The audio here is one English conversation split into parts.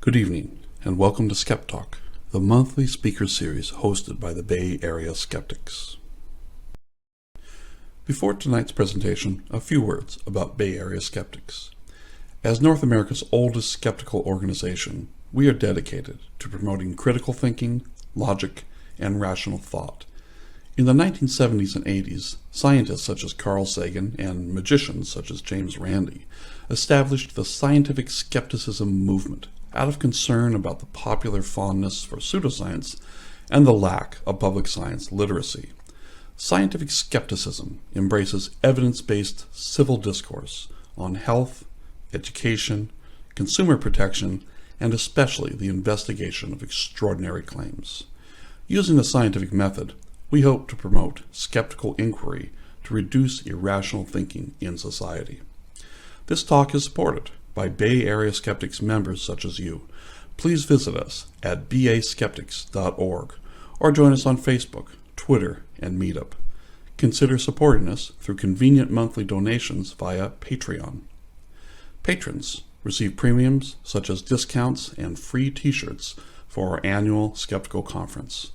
Good evening, and welcome to SkepTalk, the monthly speaker series hosted by the Bay Area Skeptics. Before tonight's presentation, a few words about Bay Area Skeptics. As North America's oldest skeptical organization, we are dedicated to promoting critical thinking, logic, and rational thought. In the 1970s and 80s, scientists such as Carl Sagan and magicians such as James Randi established the scientific skepticism movement out of concern about the popular fondness for pseudoscience and the lack of public science literacy. Scientific skepticism embraces evidence-based civil discourse on health, education, consumer protection, and especially the investigation of extraordinary claims. Using the scientific method, we hope to promote skeptical inquiry to reduce irrational thinking in society. This talk is supported by Bay Area Skeptics members such as you. Please visit us at baskeptics.org or join us on Facebook, Twitter, and Meetup. Consider supporting us through convenient monthly donations via Patreon. Patrons receive premiums such as discounts and free t-shirts for our annual Skeptical Conference.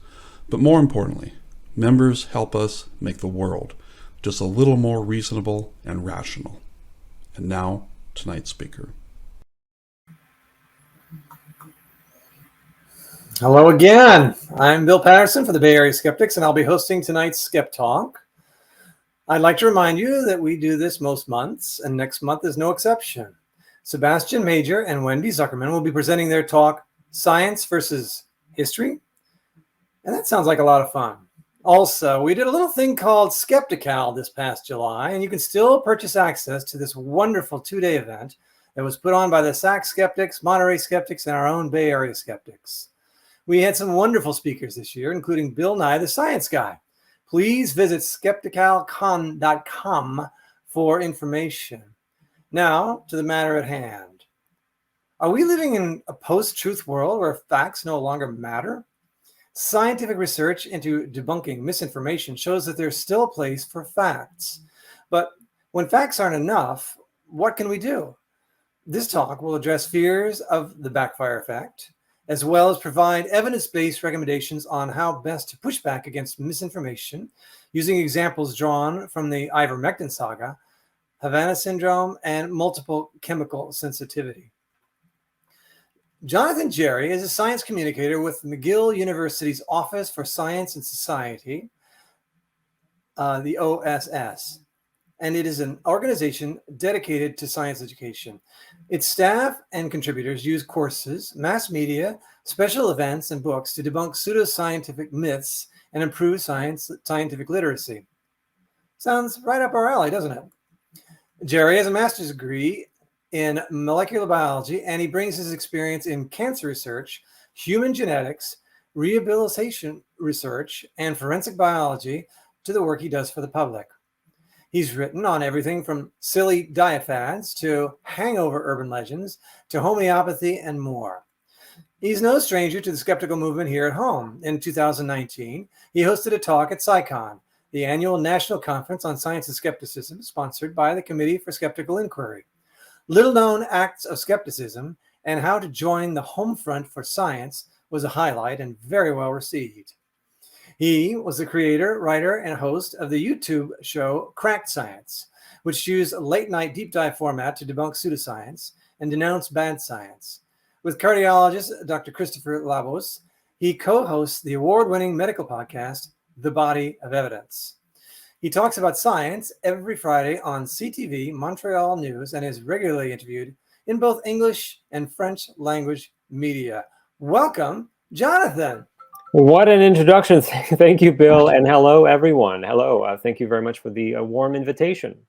But more importantly, members help us make the world just a little more reasonable and rational. And now, tonight's speaker. Hello again. I'm Bill Patterson for the Bay Area Skeptics, and I'll be hosting tonight's SkepTalk. I'd like to remind you that we do this most months, and next month is no exception. Sebastian Major and Wendy Zuckerman will be presenting their talk, Science versus History, and that sounds like a lot of fun. Also, we did a little thing called Skeptical this past July, and you can still purchase access to this wonderful two-day event that was put on by the SAC Skeptics, Monterey Skeptics, and our own Bay Area Skeptics. We had some wonderful speakers this year, including Bill Nye, the Science Guy. Please visit skepticalcon.com for information. Now, to the matter at hand. Are we living in a post-truth world where facts no longer matter? Scientific research into debunking misinformation shows that there's still a place for facts. But when facts aren't enough, what can we do? This talk will address fears of the backfire effect, as well as provide evidence-based recommendations on how best to push back against misinformation using examples drawn from the ivermectin saga, Havana syndrome, and multiple chemical sensitivity. Jonathan Jarry is a science communicator with McGill University's Office for Science and Society, the OSS, and it is an organization dedicated to science education. Its staff and contributors use courses, mass media, special events, and books to debunk pseudoscientific myths and improve scientific literacy. Sounds right up our alley, doesn't it? Jarry has a master's degree in molecular biology, and he brings his experience in cancer research, human genetics, rehabilitation research, and forensic biology to the work he does for the public. He's written on everything from silly diet fads to hangover urban legends to homeopathy and more. He's no stranger to the skeptical movement here at home. In 2019, he hosted a talk at SciCon, the annual national conference on science and skepticism sponsored by the Committee for Skeptical Inquiry. Little-known acts of skepticism and how to join the home front for science was a highlight and very well received. He was the creator, writer, and host of the YouTube show Cracked Science, which used a late-night deep dive format to debunk pseudoscience and denounce bad science. With cardiologist Dr. Christopher Labos, he co-hosts the award-winning medical podcast, The Body of Evidence. He talks about science every Friday on CTV Montreal News and is regularly interviewed in both English and French language media. Welcome, Jonathan. What an introduction. Thank you, Bill, and hello, everyone. Hello. Thank you very much for the warm invitation.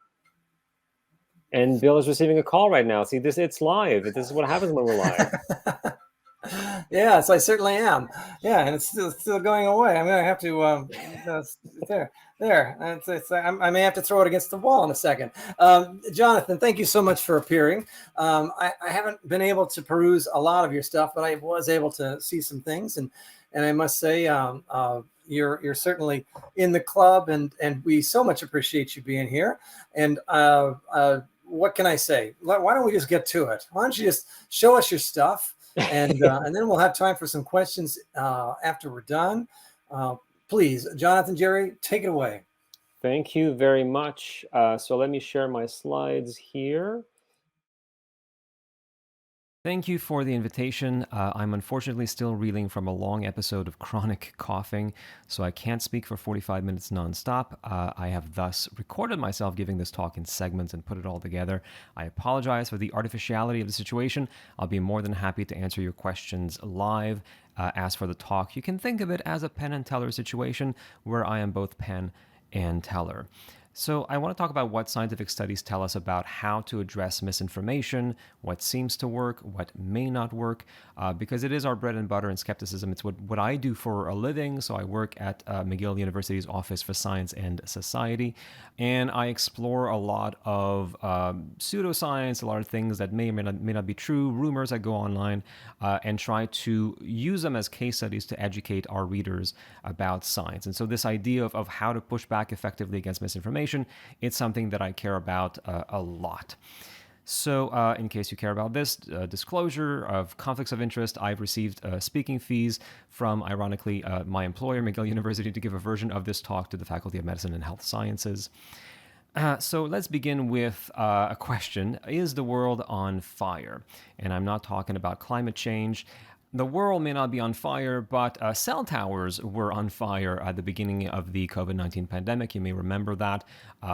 And Bill is receiving a call right now. See, it's live. This is what happens when we're live. Yes, I certainly am. Yeah, and it's still going away. I'm going to have to, there. I may have to throw it against the wall in a second. Jonathan, thank you so much for appearing. I haven't been able to peruse a lot of your stuff, but I was able to see some things. And I must say, you're certainly in the club, and we so much appreciate you being here. And what can I say? Why don't we just get to it? Why don't you just show us your stuff? And then we'll have time for some questions after we're done. Please, Jonathan, Jarry, take it away. Thank you very much. So let me share my slides here. Thank you for the invitation. I'm unfortunately still reeling from a long episode of chronic coughing, so I can't speak for 45 minutes nonstop. I have thus recorded myself giving this talk in segments and put it all together. I apologize for the artificiality of the situation. I'll be more than happy to answer your questions live. As for the talk, you can think of it as a Penn and Teller situation where I am both Penn and Teller. So I want to talk about what scientific studies tell us about how to address misinformation, what seems to work, what may not work, because it is our bread and butter in skepticism. It's what I do for a living. So I work at McGill University's Office for Science and Society, and I explore a lot of pseudoscience, a lot of things that may or may not be true, rumors that go online, and try to use them as case studies to educate our readers about science. And so this idea of how to push back effectively against misinformation, it's something that I care about a lot. So in case you care about this, disclosure of conflicts of interest, I've received speaking fees from, ironically, my employer, McGill University, to give a version of this talk to the Faculty of Medicine and Health Sciences. So let's begin with a question. Is the world on fire? And I'm not talking about climate change. The world may not be on fire, but cell towers were on fire at the beginning of the COVID-19 pandemic. You may remember that.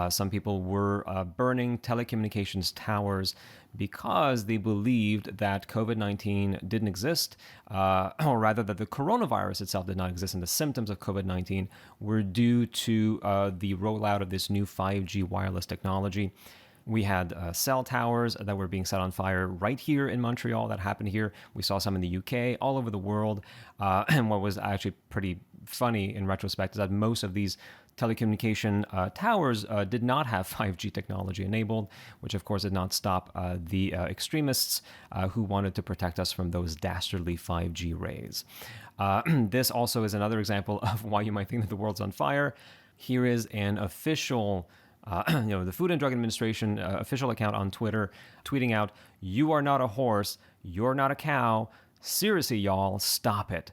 Some people were burning telecommunications towers because they believed that COVID-19 didn't exist, or rather that the coronavirus itself did not exist, and the symptoms of COVID-19 were due to the rollout of this new 5G wireless technology. We had cell towers that were being set on fire right here in Montreal. That happened here. We saw some in the UK, all over the world. And what was actually pretty funny in retrospect is that most of these telecommunication towers did not have 5G technology enabled, which of course did not stop the extremists who wanted to protect us from those dastardly 5G rays. This also is another example of why you might think that the world's on fire. Here is an official the Food and Drug Administration official account on Twitter tweeting out, "You are not a horse, you're not a cow. Seriously, y'all, stop it."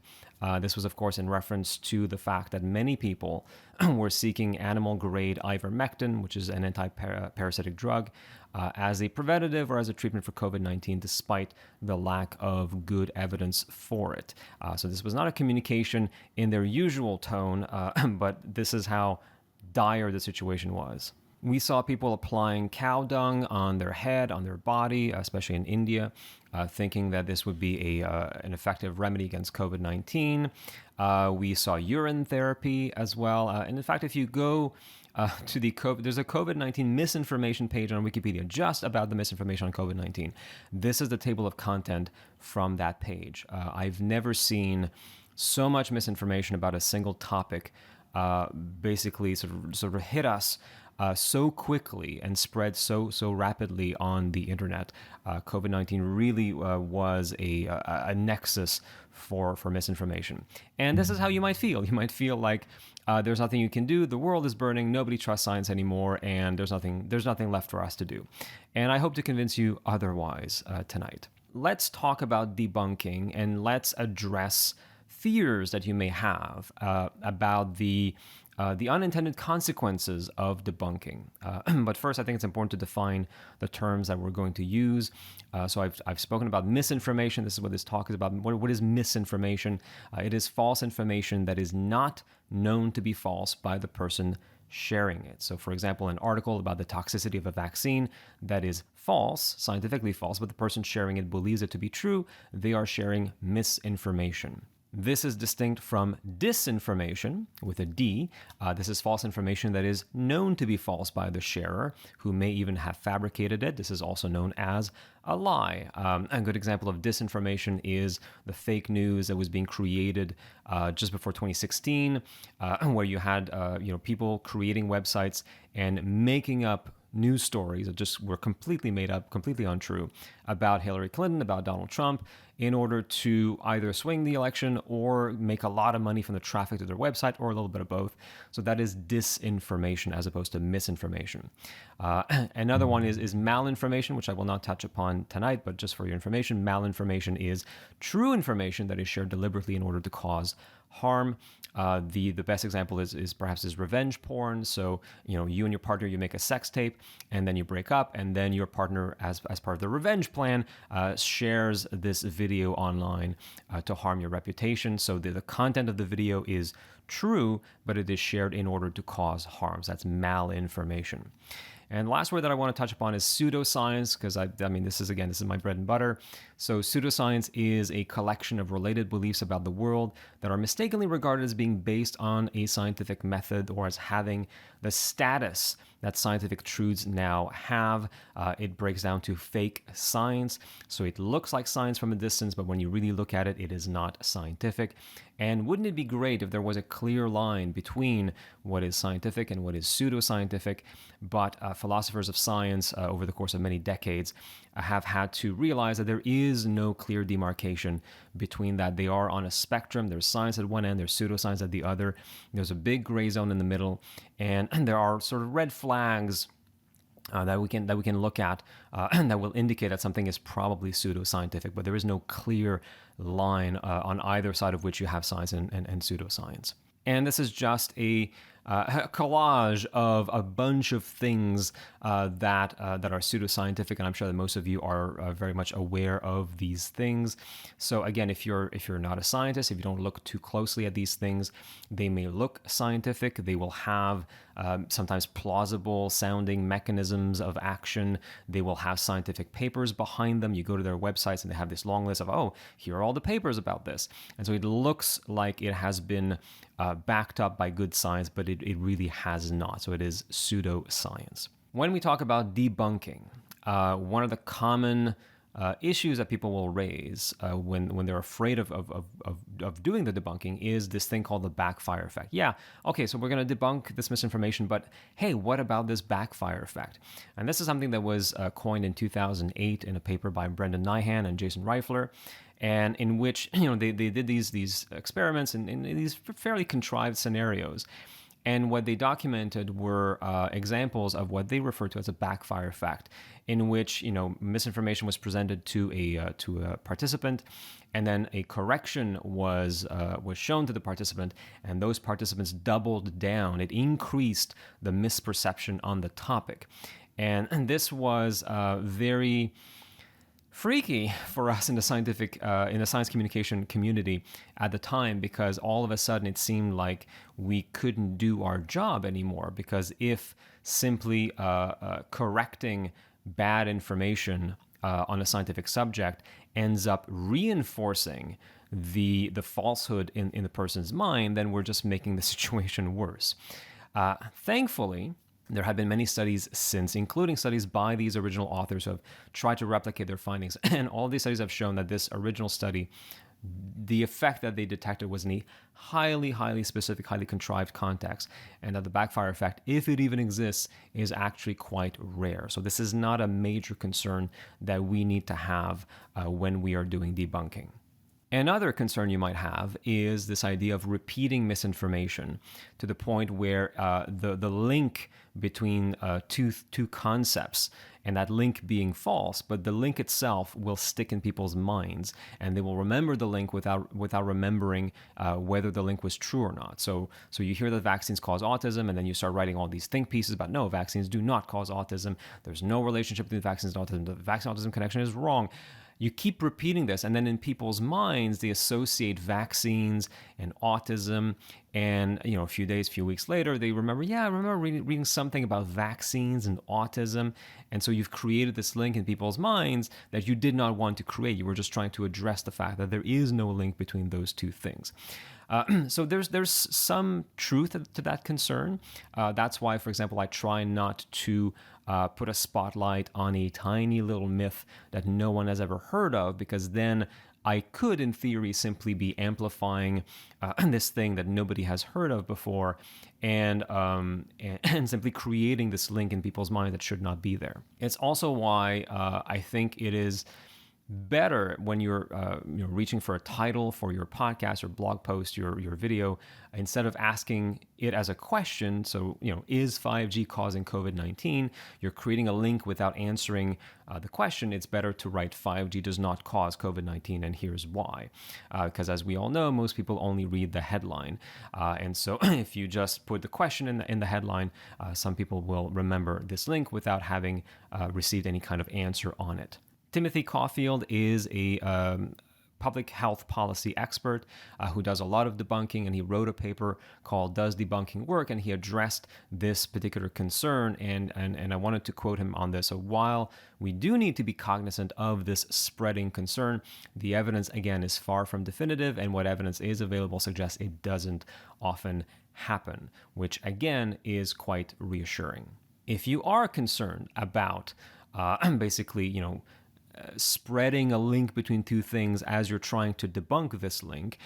This was, of course, in reference to the fact that many people were seeking animal-grade ivermectin, which is an anti-parasitic drug, as a preventative or as a treatment for COVID-19, despite the lack of good evidence for it. So this was not a communication in their usual tone, but this is how dire the situation was. We saw people applying cow dung on their head, on their body, especially in India, thinking that this would be an effective remedy against COVID-19. We saw urine therapy as well. And in fact, if you go to there's a COVID-19 misinformation page on Wikipedia just about the misinformation on COVID-19. This is the table of content from that page. I've never seen so much misinformation about a single topic basically sort of hit us so quickly and spread so rapidly on the internet. COVID-19 really was a nexus for misinformation. And this is how you might feel. You might feel like there's nothing you can do. The world is burning. Nobody trusts science anymore, and there's nothing left for us to do. And I hope to convince you otherwise tonight. Let's talk about debunking, and let's address fears that you may have about the unintended consequences of debunking. But first, I think it's important to define the terms that we're going to use. So I've spoken about misinformation. This is what this talk is about. What is misinformation? It is false information that is not known to be false by the person sharing it. So for example, an article about the toxicity of a vaccine that is false, scientifically false, but the person sharing it believes it to be true, they are sharing misinformation. This is distinct from disinformation with a D. This is false information that is known to be false by the sharer, who may even have fabricated it. This is also known as a lie. A good example of disinformation is the fake news that was being created just before 2016, where you had people creating websites and making up news stories that just were completely made up, completely untrue about Hillary Clinton, about Donald Trump, in order to either swing the election or make a lot of money from the traffic to their website, or a little bit of both. So that is disinformation as opposed to misinformation. Another one is malinformation, which I will not touch upon tonight, but just for your information, malinformation is true information that is shared deliberately in order to cause harm. The best example is perhaps revenge porn. So, you and your partner, you make a sex tape and then you break up, and then your partner, as part of the revenge plan, shares this video online to harm your reputation. So the content of the video is true, but it is shared in order to cause harm. So that's malinformation. And the last word that I want to touch upon is pseudoscience, because I mean, this is my bread and butter. So pseudoscience is a collection of related beliefs about the world that are mistakenly regarded as being based on a scientific method, or as having the status that scientific truths now have. It breaks down to fake science. So it looks like science from a distance, but when you really look at it, it is not scientific. And wouldn't it be great if there was a clear line between what is scientific and what is pseudoscientific? But philosophers of science over the course of many decades have had to realize that there is no clear demarcation between that. They are on a spectrum. There's science at one end, there's pseudoscience at the other. There's a big gray zone in the middle, and there are sort of red flags that we can look at that will indicate that something is probably pseudoscientific, but there is no clear line on either side of which you have science and pseudoscience. And this is just a collage of a bunch of things that are pseudoscientific, and I'm sure that most of you are very much aware of these things. So again, if you're not a scientist, if you don't look too closely at these things, they may look scientific. They will have sometimes plausible sounding mechanisms of action. They will have scientific papers behind them. You go to their websites and they have this long list of, oh, here are all the papers about this. And so it looks like it has been backed up by good science, but it really has not. So it is pseudoscience. When we talk about debunking, one of the common issues that people will raise when they're afraid of doing the debunking is this thing called the backfire effect. Yeah, okay, so we're going to debunk this misinformation, but hey, what about this backfire effect? And this is something that was coined in 2008 in a paper by Brendan Nyhan and Jason Reifler, and in which they did these experiments in these fairly contrived scenarios. And what they documented were examples of what they refer to as a backfire effect, in which misinformation was presented to a participant, and then a correction was shown to the participant, and those participants doubled down. It increased the misperception on the topic, and this was very freaky for us in the science communication community at the time, because all of a sudden it seemed like we couldn't do our job anymore, because if simply correcting bad information on a scientific subject ends up reinforcing the falsehood in the person's mind, then we're just making the situation worse. Thankfully, there have been many studies since, including studies by these original authors who have tried to replicate their findings. And all these studies have shown that this original study, the effect that they detected was in a highly, highly specific, highly contrived context, and that the backfire effect, if it even exists, is actually quite rare. So this is not a major concern that we need to have when we are doing debunking. Another concern you might have is this idea of repeating misinformation to the point where the link between two concepts, and that link being false, but the link itself will stick in people's minds, and they will remember the link without remembering whether the link was true or not. So you hear that vaccines cause autism, and then you start writing all these think pieces about, no, vaccines do not cause autism. There's no relationship between vaccines and autism. The vaccine-autism connection is wrong. You keep repeating this, and then in people's minds, they associate vaccines and autism, and a few weeks later, they remember, I remember reading something about vaccines and autism, and so you've created this link in people's minds that you did not want to create. You were just trying to address the fact that there is no link between those two things. So there's some truth to that concern. That's why, for example, I try not to put a spotlight on a tiny little myth that no one has ever heard of, because then I could, in theory, simply be amplifying this thing that nobody has heard of before, and simply creating this link in people's mind that should not be there. It's also why I think it is better when you're reaching for a title for your podcast or blog post, your video, instead of asking it as a question. So, is 5G causing COVID-19? You're creating a link without answering the question. It's better to write 5G does not cause COVID-19, and here's why. Because as we all know, most people only read the headline. And so if you just put the question in the headline, some people will remember this link without having received any kind of answer on it. Timothy Caulfield is a public health policy expert who does a lot of debunking, and he wrote a paper called Does Debunking Work? And he addressed this particular concern, and I wanted to quote him on this. So while we do need to be cognizant of this spreading concern, the evidence, again, is far from definitive, and what evidence is available suggests it doesn't often happen, which, again, is quite reassuring. If you are concerned about basically, spreading a link between two things as you're trying to debunk this link,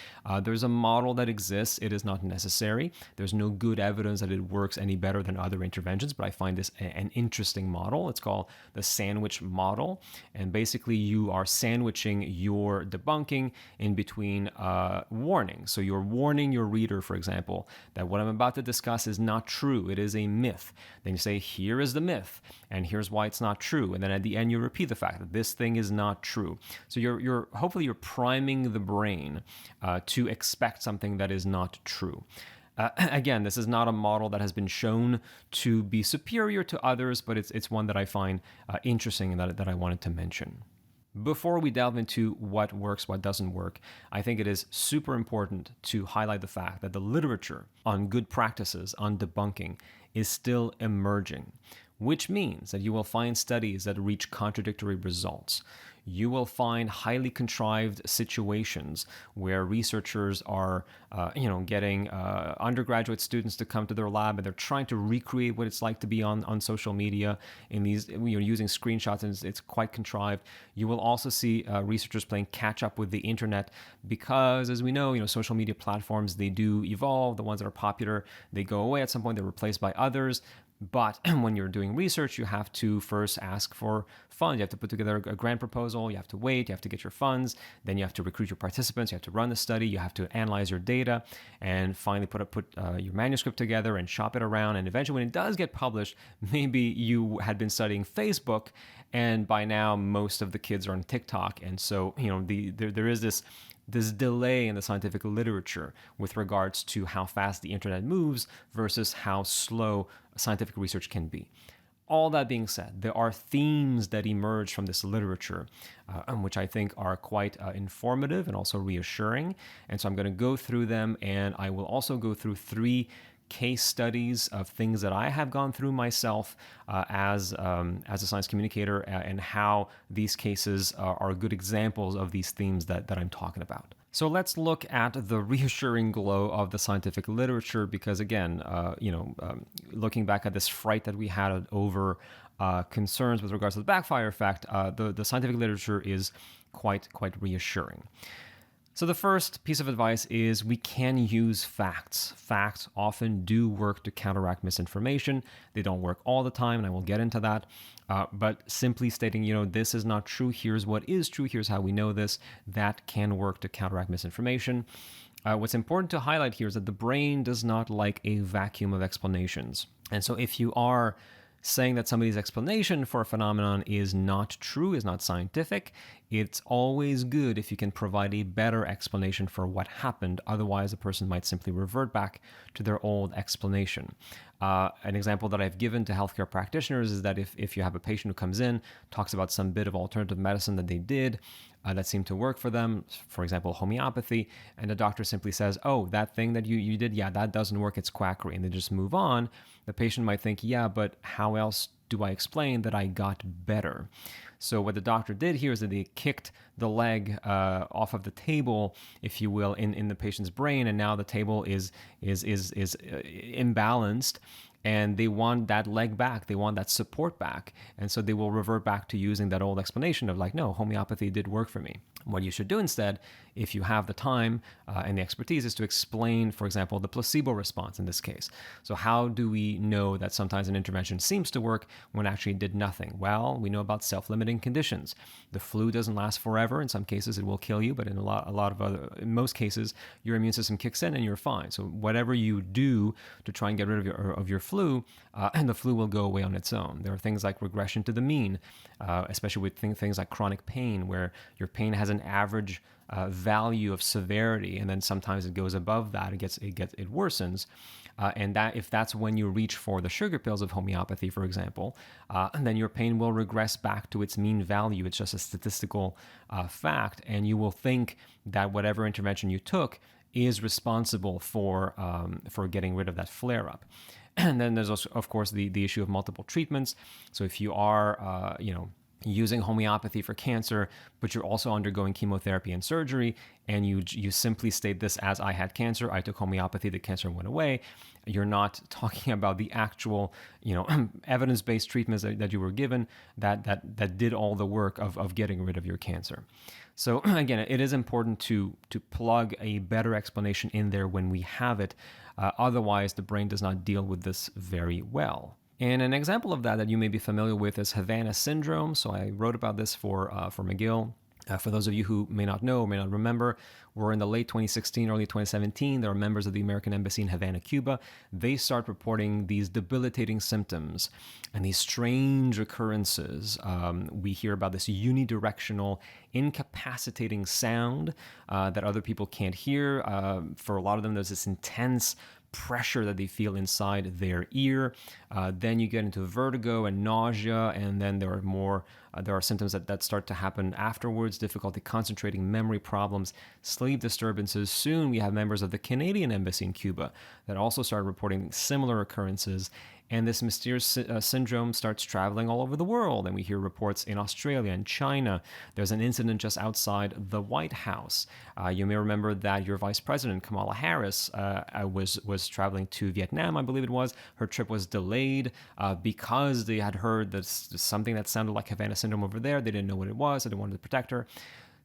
there's a model that exists. It is not necessary. There's no good evidence that it works any better than other interventions, but I find this an interesting model. It's called the sandwich model. And basically, you are sandwiching your debunking in between warnings. So you're warning your reader, for example, that what I'm about to discuss is not true. It is a myth. Then you say, here is the myth, and here's why it's not true. And then at the end, you repeat the fact that this thing is not true. So you're hopefully you're priming the brain to expect something that is not true. Again, this is not a model that has been shown to be superior to others, but it's one that I find interesting and that I wanted to mention. Before we delve into what works, what doesn't work, I think it is super important to highlight the fact that the literature on good practices on debunking is still emerging, which means that you will find studies that reach contradictory results. You will find highly contrived situations where researchers are, getting undergraduate students to come to their lab, and they're trying to recreate what it's like to be on social media in these, using screenshots, and it's quite contrived. You will also see researchers playing catch up with the internet because, as we know, social media platforms, they do evolve. The ones that are popular, they go away at some point. They're replaced by others. But when you're doing research, you have to first ask for funds. You have to put together a grant proposal. You have to wait. You have to get your funds. Then you have to recruit your participants. You have to run the study. You have to analyze your data, and finally put your manuscript together and shop it around. And eventually, when it does get published, maybe you had been studying Facebook, and by now most of the kids are on TikTok. And so there is this delay in the scientific literature with regards to how fast the internet moves versus how slow scientific research can be. All that being said, there are themes that emerge from this literature, which I think are quite informative and also reassuring. And so I'm going to go through them, and I will also go through 3 case studies of things that I have gone through myself as a science communicator, and how these cases are good examples of these themes that I'm talking about. So let's look at the reassuring glow of the scientific literature, because again, looking back at this fright that we had over concerns with regards to the backfire effect, the scientific literature is quite reassuring. So the first piece of advice is we can use facts. Facts often do work to counteract misinformation. They don't work all the time, and I will get into that. But simply stating, this is not true, here's what is true, here's how we know this, that can work to counteract misinformation. What's important to highlight here is that the brain does not like a vacuum of explanations. And so if you are saying that somebody's explanation for a phenomenon is not true, is not scientific, it's always good if you can provide a better explanation for what happened. Otherwise, the person might simply revert back to their old explanation. An example that I've given to healthcare practitioners is that if you have a patient who comes in, talks about some bit of alternative medicine that they did that seemed to work for them, for example, homeopathy, and the doctor simply says, oh, that thing that you did, yeah, that doesn't work, it's quackery, and they just move on, the patient might think, yeah, but how else do I explain that I got better? So what the doctor did here is that they kicked the leg off of the table, if you will, in the patient's brain, and now the table is imbalanced, and they want that leg back. They want that support back. And so they will revert back to using that old explanation of like, no, homeopathy did work for me. What you should do instead, if you have the time and the expertise, is to explain, for example, the placebo response in this case. So how do we know that sometimes an intervention seems to work when actually it did nothing? Well, we know about self-limiting conditions. The flu doesn't last forever. In some cases, it will kill you, but in in most cases, your immune system kicks in and you're fine. So whatever you do to try and get rid of your flu, and the flu will go away on its own. There are things like regression to the mean, especially with things like chronic pain, where your pain has an average value of severity, and then sometimes it goes above that. It worsens, and that if that's when you reach for the sugar pills of homeopathy, for example, then your pain will regress back to its mean value. It's just a statistical fact, and you will think that whatever intervention you took is responsible for getting rid of that flare up. And then there's also, of course, the issue of multiple treatments. So if you are, using homeopathy for cancer, but you're also undergoing chemotherapy and surgery, and you simply state this as, I had cancer, I took homeopathy, the cancer went away. You're not talking about the actual, evidence-based treatments that you were given that did all the work of getting rid of your cancer. So again, it is important to plug a better explanation in there when we have it. Otherwise, the brain does not deal with this very well. And an example of that you may be familiar with is Havana syndrome. So I wrote about this for McGill. For those of you who may not know or may not remember, we're in the late 2016, early 2017. There are members of the American Embassy in Havana, Cuba. They start reporting these debilitating symptoms and these strange occurrences. We hear about this unidirectional, incapacitating sound that other people can't hear. For a lot of them, there's this intense pressure that they feel inside their ear. Then you get into vertigo and nausea, and then there are symptoms that start to happen afterwards: difficulty concentrating, memory problems, sleep disturbances. Soon we have members of the Canadian Embassy in Cuba that also started reporting similar occurrences. And this mysterious syndrome starts traveling all over the world. And we hear reports in Australia and China. There's an incident just outside the White House. You may remember that your Vice President, Kamala Harris, was traveling to Vietnam, I believe it was. Her trip was delayed because they had heard that something that sounded like Havana syndrome over there. They didn't know what it was, so they wanted to protect her.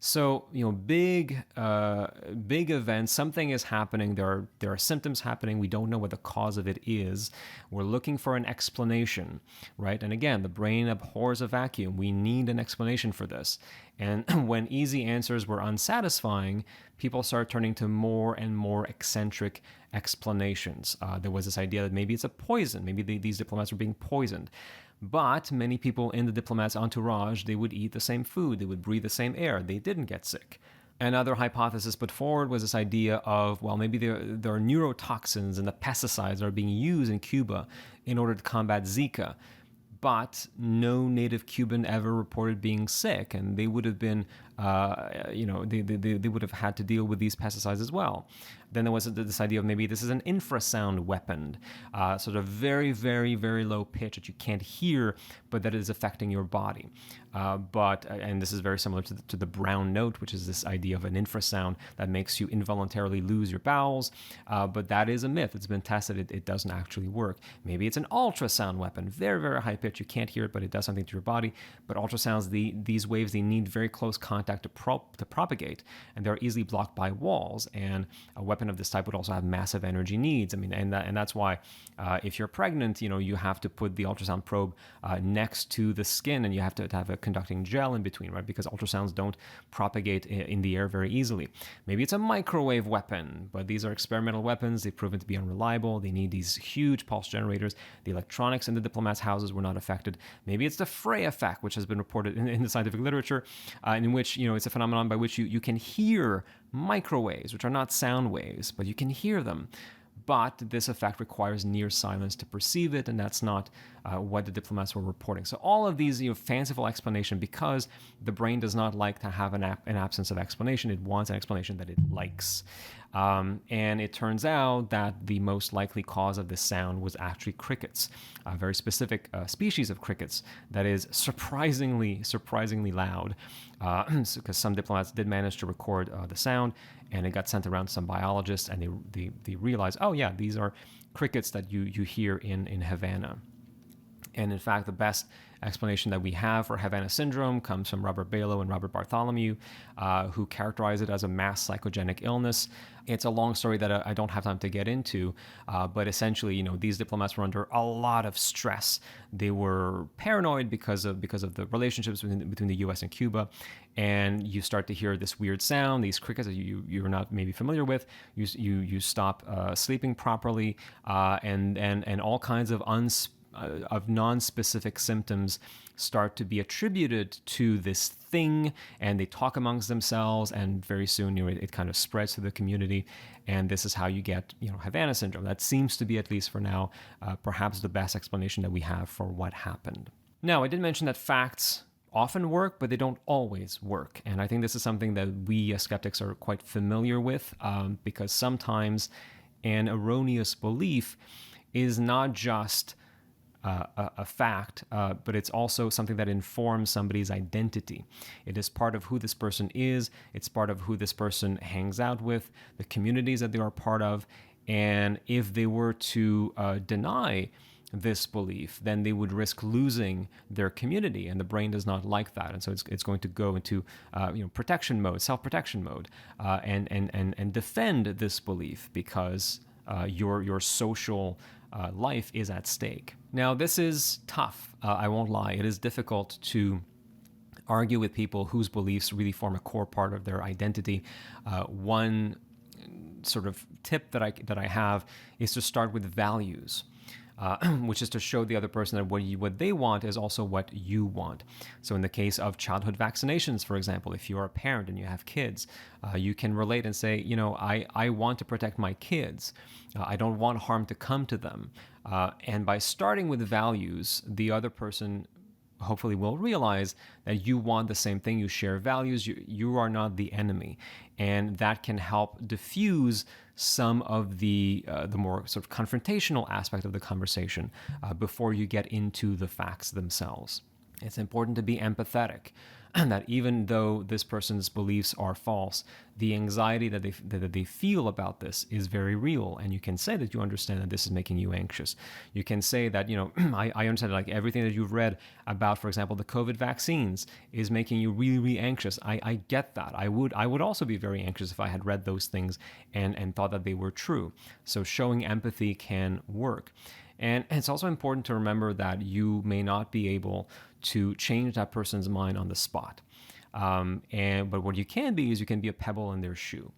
So, big events, something is happening. There are symptoms happening. We don't know what the cause of it is. We're looking for an explanation, right? And again, the brain abhors a vacuum. We need an explanation for this. And when easy answers were unsatisfying, people started turning to more and more eccentric explanations. There was this idea that maybe it's a poison. Maybe these diplomats were being poisoned. But many people in the diplomat's entourage, they would eat the same food, they would breathe the same air, they didn't get sick. Another hypothesis put forward was this idea of, well, maybe there are neurotoxins and the pesticides that are being used in Cuba in order to combat Zika. But no native Cuban ever reported being sick, and they would have been, they would have had to deal with these pesticides as well. Then there was this idea of maybe this is an infrasound weapon, sort of very, very, very low pitch that you can't hear, but that is affecting your body. And this is very similar to the brown note, which is this idea of an infrasound that makes you involuntarily lose your bowels. But that is a myth. It's been tested. It doesn't actually work. Maybe it's an ultrasound weapon, very, very high pitch. You can't hear it, but it does something to your body. But ultrasounds, these waves, they need very close contact to propagate, and they're easily blocked by walls. And a weapon of this type would also have massive energy needs. I mean, and that's why if you're pregnant, you have to put the ultrasound probe next to the skin, and you have to have a conducting gel in between, right? Because ultrasounds don't propagate in the air very easily. Maybe it's a microwave weapon, but these are experimental weapons. They've proven to be unreliable. They need these huge pulse generators. The electronics in the diplomats' houses were not affected. Maybe it's the Frey effect, which has been reported in the scientific literature, in which it's a phenomenon by which you can hear microwaves, which are not sound waves, but you can hear them. But this effect requires near silence to perceive it, and that's not what the diplomats were reporting. So all of these fanciful explanation, because the brain does not like to have an absence of explanation. It wants an explanation that it likes. And it turns out that the most likely cause of this sound was actually crickets, a very specific species of crickets that is surprisingly loud, because some diplomats did manage to record the sound, and it got sent around to some biologists, and they realized, oh yeah, these are crickets that you hear in Havana. And in fact, the best explanation that we have for Havana syndrome comes from Robert Balow and Robert Bartholomew, who characterize it as a mass psychogenic illness. It's a long story that I don't have time to get into, but essentially, these diplomats were under a lot of stress. They were paranoid because of the relationships between the U.S. and Cuba, and you start to hear this weird sound, these crickets that you're not maybe familiar with. You stop sleeping properly, and all kinds of non-specific symptoms start to be attributed to this thing, and they talk amongst themselves, and very soon it kind of spreads to the community, and this is how you get Havana syndrome. That seems to be, at least for now, perhaps the best explanation that we have for what happened. Now, I did mention that facts often work, but they don't always work, and I think this is something that we as skeptics are quite familiar with, because sometimes an erroneous belief is not just a fact, but it's also something that informs somebody's identity. It is part of who this person is. It's part of who this person hangs out with, the communities that they are part of. And if they were to deny this belief, then they would risk losing their community, and the brain does not like that. And so it's going to go into protection mode, self-protection mode, and defend this belief because your social life is at stake. Now, this is tough. I won't lie. It is difficult to argue with people whose beliefs really form a core part of their identity. One sort of tip that I have is to start with values. Which is to show the other person that what they want is also what you want. So in the case of childhood vaccinations, for example, if you're a parent and you have kids, you can relate and say, I want to protect my kids. I don't want harm to come to them. And by starting with values, the other person hopefully will realize that you want the same thing, you share values, you are not the enemy. And that can help diffuse some of the more sort of confrontational aspect of the conversation before you get into the facts themselves. It's important to be empathetic, that even though this person's beliefs are false, the anxiety that they feel about this is very real. And you can say that you understand that this is making you anxious. You can say that, I understand like everything that you've read about, for example, the COVID vaccines is making you really, really anxious. I get that. I would also be very anxious if I had read those things and thought that they were true. So showing empathy can work. And it's also important to remember that you may not be able to change that person's mind on the spot. But what you can be is you can be a pebble in their shoe.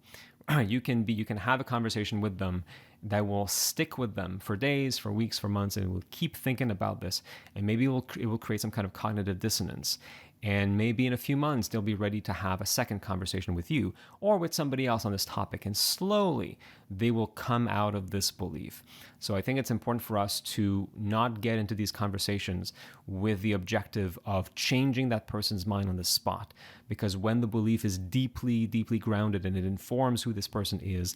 You can have a conversation with them that will stick with them for days, for weeks, for months, and will keep thinking about this. And maybe it will create some kind of cognitive dissonance. And maybe in a few months, they'll be ready to have a second conversation with you or with somebody else on this topic. And slowly, they will come out of this belief. So I think it's important for us to not get into these conversations with the objective of changing that person's mind on the spot. Because when the belief is deeply, deeply grounded and it informs who this person is,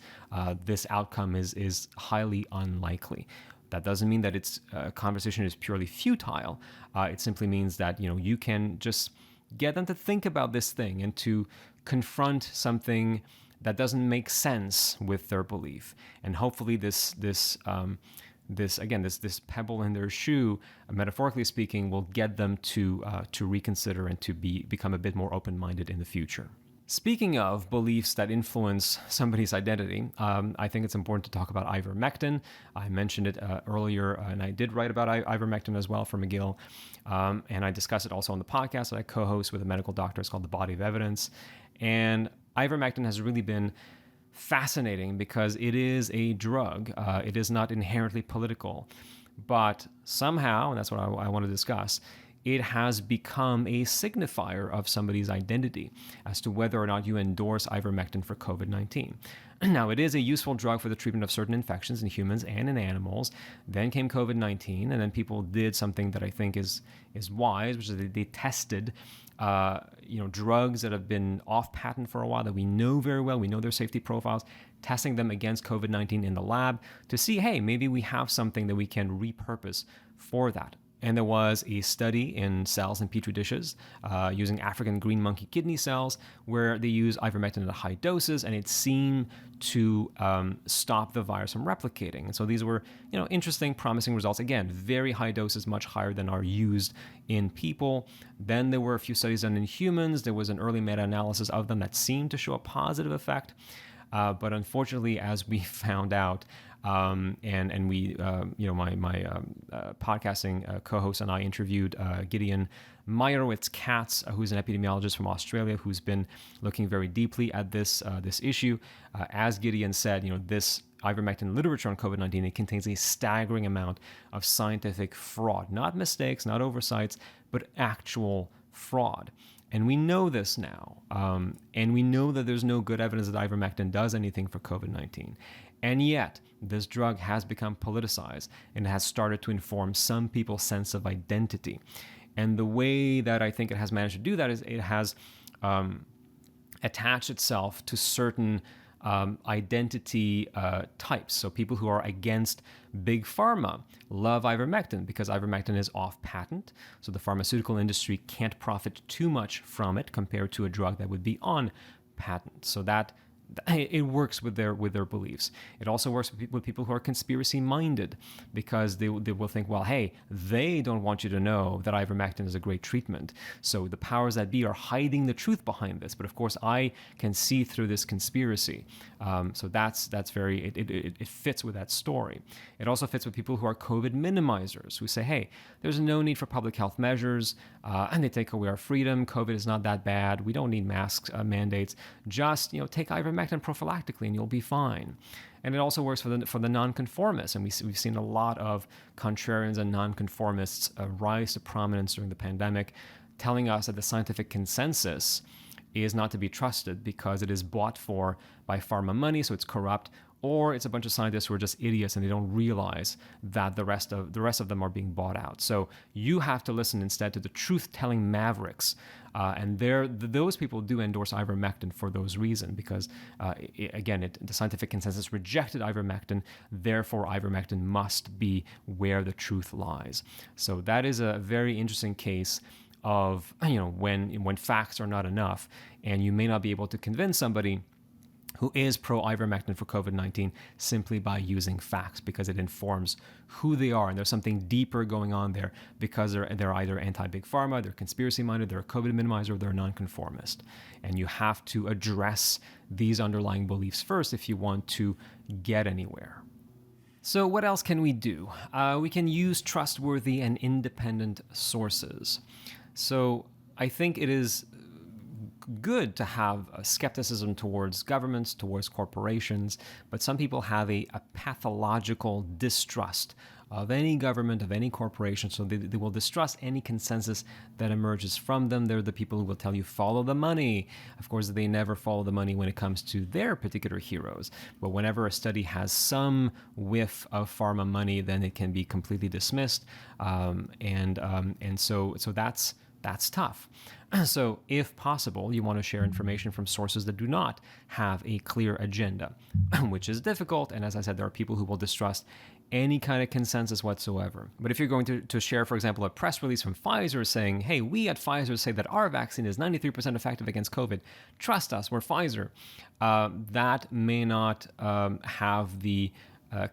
this outcome is highly unlikely. That doesn't mean that its conversation is purely futile. It simply means that you can just get them to think about this thing and to confront something that doesn't make sense with their belief. And hopefully this pebble in their shoe, metaphorically speaking, will get them to reconsider and to become a bit more open-minded in the future. Speaking of beliefs that influence somebody's identity, I think it's important to talk about ivermectin. I mentioned it earlier, and I did write about ivermectin as well for McGill, and I discuss it also on the podcast that I co-host with a medical doctor. It's called The Body of Evidence, and ivermectin has really been fascinating because it is a drug. It is not inherently political, but somehow, and that's what I want to discuss, it has become a signifier of somebody's identity as to whether or not you endorse ivermectin for COVID-19. Now, it is a useful drug for the treatment of certain infections in humans and in animals. Then came COVID-19, and then people did something that I think is wise, which is they tested drugs that have been off patent for a while that we know very well, we know their safety profiles, testing them against COVID-19 in the lab to see, hey, maybe we have something that we can repurpose for that. And there was a study in cells in petri dishes using African green monkey kidney cells where they used ivermectin at high doses, and it seemed to stop the virus from replicating. And so these were, interesting, promising results. Again, very high doses, much higher than are used in people. Then there were a few studies done in humans. There was an early meta-analysis of them that seemed to show a positive effect. But unfortunately, as we found out, and we, my podcasting co-host and I interviewed Gideon Meyerowitz-Katz, who's an epidemiologist from Australia, who's been looking very deeply at this issue. As Gideon said, this ivermectin literature on COVID-19, it contains a staggering amount of scientific fraud, not mistakes, not oversights, but actual fraud. And we know this now. And we know that there's no good evidence that ivermectin does anything for COVID-19. And yet, this drug has become politicized and has started to inform some people's sense of identity. And the way that I think it has managed to do that is it has attached itself to certain identity types. So people who are against big pharma love ivermectin because ivermectin is off patent. So the pharmaceutical industry can't profit too much from it compared to a drug that would be on patent. So that it works with their beliefs. It also works with people who are conspiracy minded because they will think, well, hey, they don't want you to know that ivermectin is a great treatment. So the powers that be are hiding the truth behind this. But of course, I can see through this conspiracy. So that's very, it fits with that story. It also fits with people who are COVID minimizers who say, hey, there's no need for public health measures and they take away our freedom. COVID is not that bad. We don't need masks mandates. Just, take ivermectin prophylactically and you'll be fine. And it also works for the nonconformists. And we've seen a lot of contrarians and nonconformists rise to prominence during the pandemic, telling us that the scientific consensus is not to be trusted because it is bought for by pharma money, so it's corrupt, or it's a bunch of scientists who are just idiots and they don't realize that the rest of them are being bought out. So you have to listen instead to the truth-telling mavericks, and those people do endorse ivermectin for those reasons because, the scientific consensus rejected ivermectin. Therefore, ivermectin must be where the truth lies. So that is a very interesting case of when facts are not enough, and you may not be able to convince somebody who is pro-ivermectin for COVID-19 simply by using facts because it informs who they are. And there's something deeper going on there because they're either anti-big pharma, they're conspiracy-minded, they're a COVID minimizer, or they're a nonconformist. And you have to address these underlying beliefs first if you want to get anywhere. So what else can we do? We can use trustworthy and independent sources. So I think it is good to have a skepticism towards governments, towards corporations, but some people have a pathological distrust of any government, of any corporation, so they will distrust any consensus that emerges from them. They're the people who will tell you, follow the money. Of course, they never follow the money when it comes to their particular heroes, but whenever a study has some whiff of pharma money, then it can be completely dismissed, and so that's tough. So if possible, you want to share information from sources that do not have a clear agenda, which is difficult. And as I said, there are people who will distrust any kind of consensus whatsoever. But if you're going to share, for example, a press release from Pfizer saying, hey, we at Pfizer say that our vaccine is 93% effective against COVID, trust us, we're Pfizer, that may not have the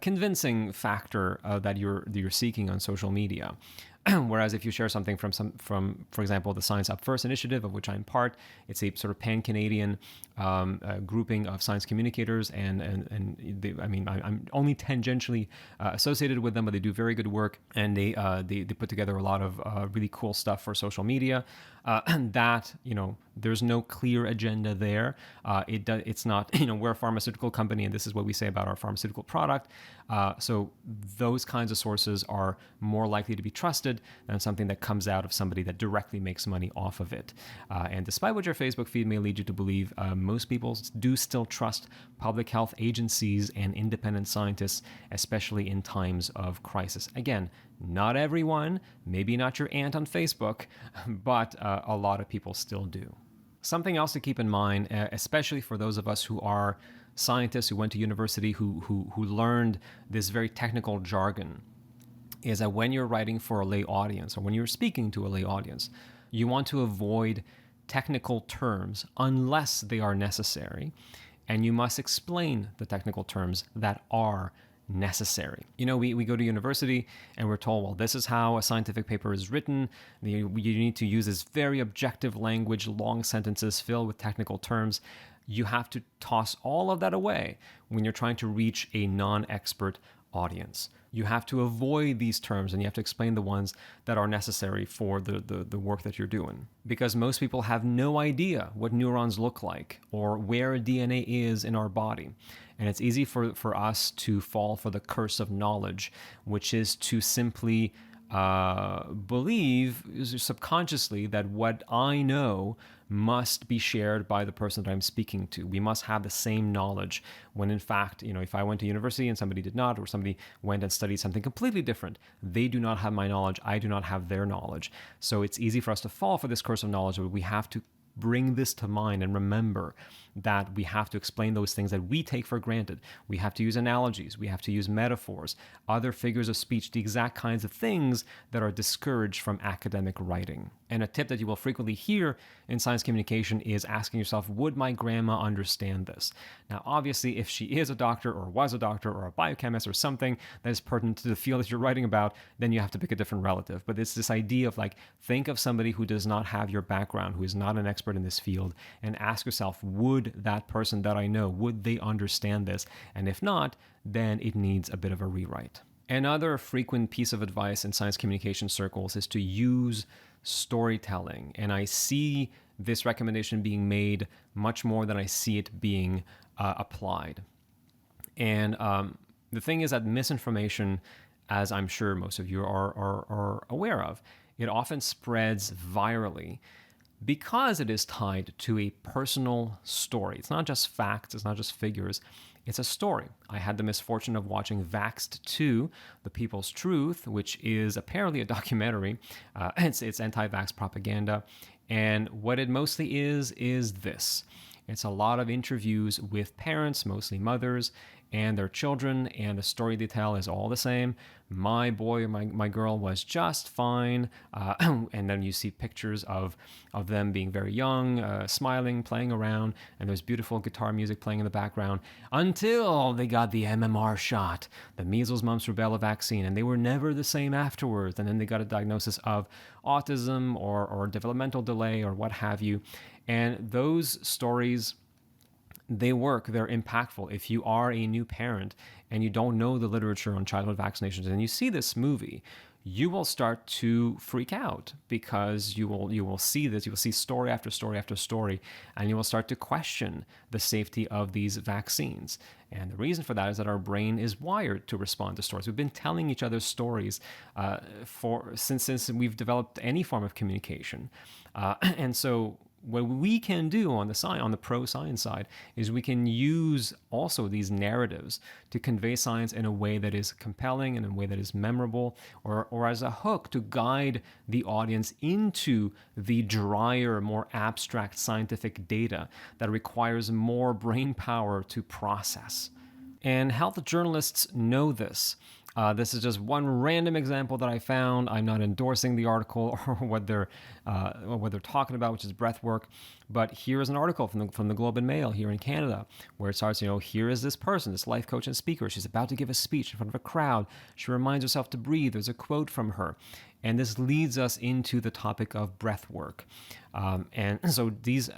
convincing factor that you're seeking on social media. Whereas if you share something from, for example, the Science Up First initiative, of which I'm part, it's a sort of pan-Canadian grouping of science communicators, and I'm only tangentially associated with them, but they do very good work, and they put together a lot of really cool stuff for social media. And that, there's no clear agenda there. It's not, we're a pharmaceutical company, and this is what we say about our pharmaceutical product. So those kinds of sources are more likely to be trusted scripted than something that comes out of somebody that directly makes money off of it. And despite what your Facebook feed may lead you to believe, most people do still trust public health agencies and independent scientists, especially in times of crisis. Again, not everyone, maybe not your aunt on Facebook, but a lot of people still do. Something else to keep in mind, especially for those of us who are scientists who went to university, who learned this very technical jargon, is that when you're writing for a lay audience or when you're speaking to a lay audience, you want to avoid technical terms unless they are necessary, and you must explain the technical terms that are necessary. You know, we go to university and we're told, well, this is how a scientific paper is written. You need to use this very objective language, long sentences filled with technical terms. You have to toss all of that away when you're trying to reach a non-expert audience. You have to avoid these terms and you have to explain the ones that are necessary for the work that you're doing. Because most people have no idea what neurons look like or where DNA is in our body. And it's easy for us to fall for the curse of knowledge, which is to simply believe subconsciously that what I know must be shared by the person that I'm speaking to. We must have the same knowledge, when in fact, you know, if I went to university and somebody did not, or somebody went and studied something completely different, they do not have my knowledge, I do not have their knowledge. So it's easy for us to fall for this curse of knowledge, but we have to bring this to mind and remember that we have to explain those things that we take for granted. We have to use analogies, we have to use metaphors, other figures of speech, the exact kinds of things that are discouraged from academic writing. And a tip that you will frequently hear in science communication is asking yourself, would my grandma understand this? Now, obviously, if she is a doctor or was a doctor or a biochemist or something that is pertinent to the field that you're writing about, then you have to pick a different relative. But it's this idea of like, think of somebody who does not have your background, who is not an expert in this field, and ask yourself, would that person that I know, would they understand this? And if not, then it needs a bit of a rewrite. Another frequent piece of advice in science communication circles is to use storytelling. And I see this recommendation being made much more than I see it being applied. And the thing is that misinformation, as I'm sure most of you are aware of, it often spreads virally because it is tied to a personal story. It's not just facts, it's not just figures, it's a story. I had the misfortune of watching Vaxxed 2, The People's Truth, which is apparently a documentary. It's anti-vax propaganda. And what it mostly is this. It's a lot of interviews with parents, mostly mothers, and their children, and the story they tell is all the same. My boy or my girl was just fine. And then you see pictures of them being very young, smiling, playing around, and there's beautiful guitar music playing in the background until they got the MMR shot, the measles, mumps, rubella vaccine, and they were never the same afterwards. And then they got a diagnosis of autism or developmental delay or what have you. And those stories, they work, they're impactful. If you are a new parent and you don't know the literature on childhood vaccinations and you see this movie, you will start to freak out because you will see this, you will see story after story after story, and you will start to question the safety of these vaccines. And the reason for that is that our brain is wired to respond to stories. We've been telling each other stories since we've developed any form of communication. And so what we can do on the pro-science side is we can use also these narratives to convey science in a way that is compelling, in a way that is memorable, or as a hook to guide the audience into the drier, more abstract scientific data that requires more brain power to process. And health journalists know this. This is just one random example that I found. I'm not endorsing the article or what they're talking about, which is breath work. But here is an article from the Globe and Mail here in Canada, where it starts, here is this person, this life coach and speaker. She's about to give a speech in front of a crowd. She reminds herself to breathe. There's a quote from her. And this leads us into the topic of breath work. And so these,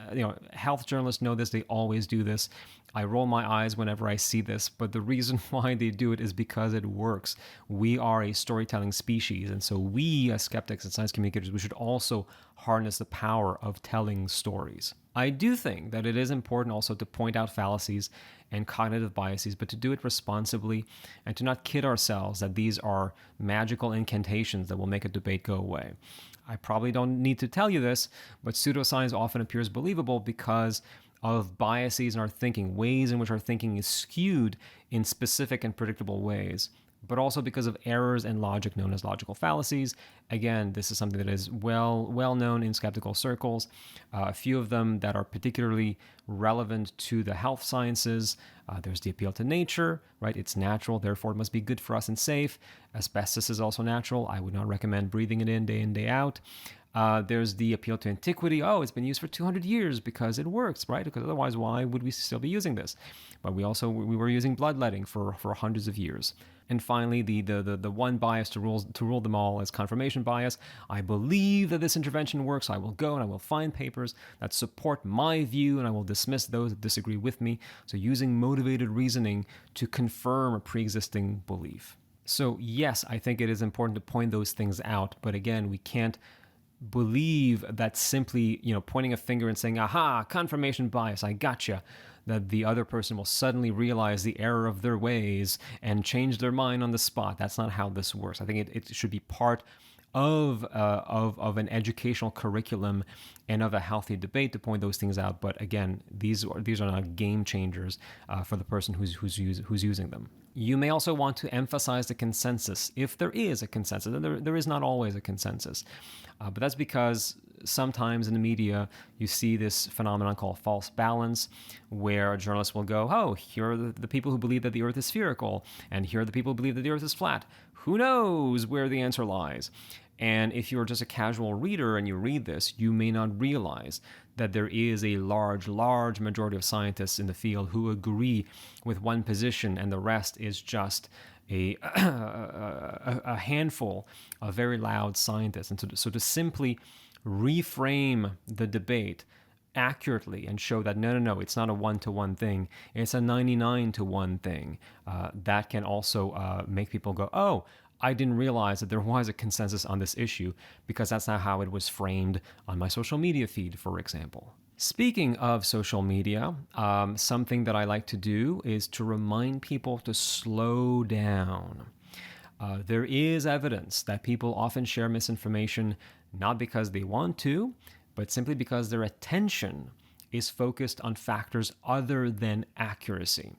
health journalists know this. They always do this. I roll my eyes whenever I see this, but the reason why they do it is because it works. We are a storytelling species, and so we, as skeptics and science communicators, we should also harness the power of telling stories. I do think that it is important also to point out fallacies and cognitive biases, but to do it responsibly and to not kid ourselves that these are magical incantations that will make a debate go away. I probably don't need to tell you this, but pseudoscience often appears believable because of biases in our thinking, ways in which our thinking is skewed in specific and predictable ways, but also because of errors in logic known as logical fallacies. Again, this is something that is well known in skeptical circles. A few of them that are particularly relevant to the health sciences. There's the appeal to nature, right? It's natural, therefore it must be good for us and safe. Asbestos is also natural. I would not recommend breathing it in, day out. There's the appeal to antiquity. Oh, it's been used for 200 years because it works, right? Because otherwise, why would we still be using this? But we were using bloodletting for hundreds of years. And finally, the one bias to rule them all is confirmation bias. I believe that this intervention works. So I will go and I will find papers that support my view, and I will dismiss those that disagree with me. So using motivated reasoning to confirm a pre-existing belief. So yes, I think it is important to point those things out. But again, we can't believe that simply, pointing a finger and saying, aha, confirmation bias, I gotcha, that the other person will suddenly realize the error of their ways and change their mind on the spot. That's not how this works. I think it should be part of an educational curriculum and of a healthy debate to point those things out. But again, these are not game changers for the person who's using them. You may also want to emphasize the consensus, if there is a consensus, and there is not always a consensus. But that's because sometimes in the media, you see this phenomenon called false balance, where a journalist will go, oh, here are the people who believe that the Earth is spherical, and here are the people who believe that the Earth is flat. Who knows where the answer lies? And if you're just a casual reader and you read this, you may not realize that there is a large majority of scientists in the field who agree with one position, and the rest is just a handful of very loud scientists. And so to simply reframe the debate accurately and show that no, it's not a 1-to-1 thing, it's a 99-to-1 thing, that can also make people go, oh, I didn't realize that there was a consensus on this issue, because that's not how it was framed on my social media feed, for example. Speaking of social media, something that I like to do is to remind people to slow down. There is evidence that people often share misinformation not because they want to, but simply because their attention is focused on factors other than accuracy.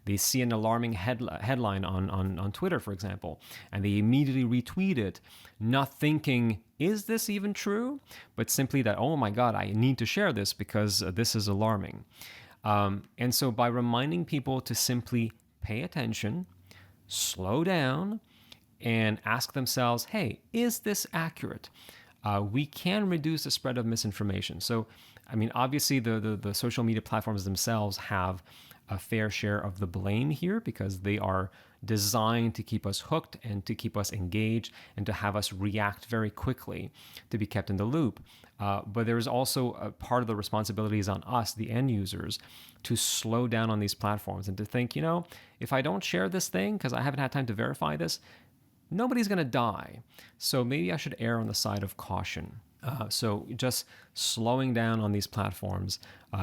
They see an alarming headline on Twitter, for example, and they immediately retweet it, not thinking, is this even true? But simply that, oh my God, I need to share this because this is alarming. And so by reminding people to simply pay attention, slow down, and ask themselves, hey, is this accurate? We can reduce the spread of misinformation. So, obviously the social media platforms themselves have a fair share of the blame here, because they are designed to keep us hooked and to keep us engaged and to have us react very quickly, to be kept in the loop. But there's also a part of the responsibilities on us, the end users, to slow down on these platforms and to think, if I don't share this thing because I haven't had time to verify this, nobody's going to die. So maybe I should err on the side of caution. So just slowing down on these platforms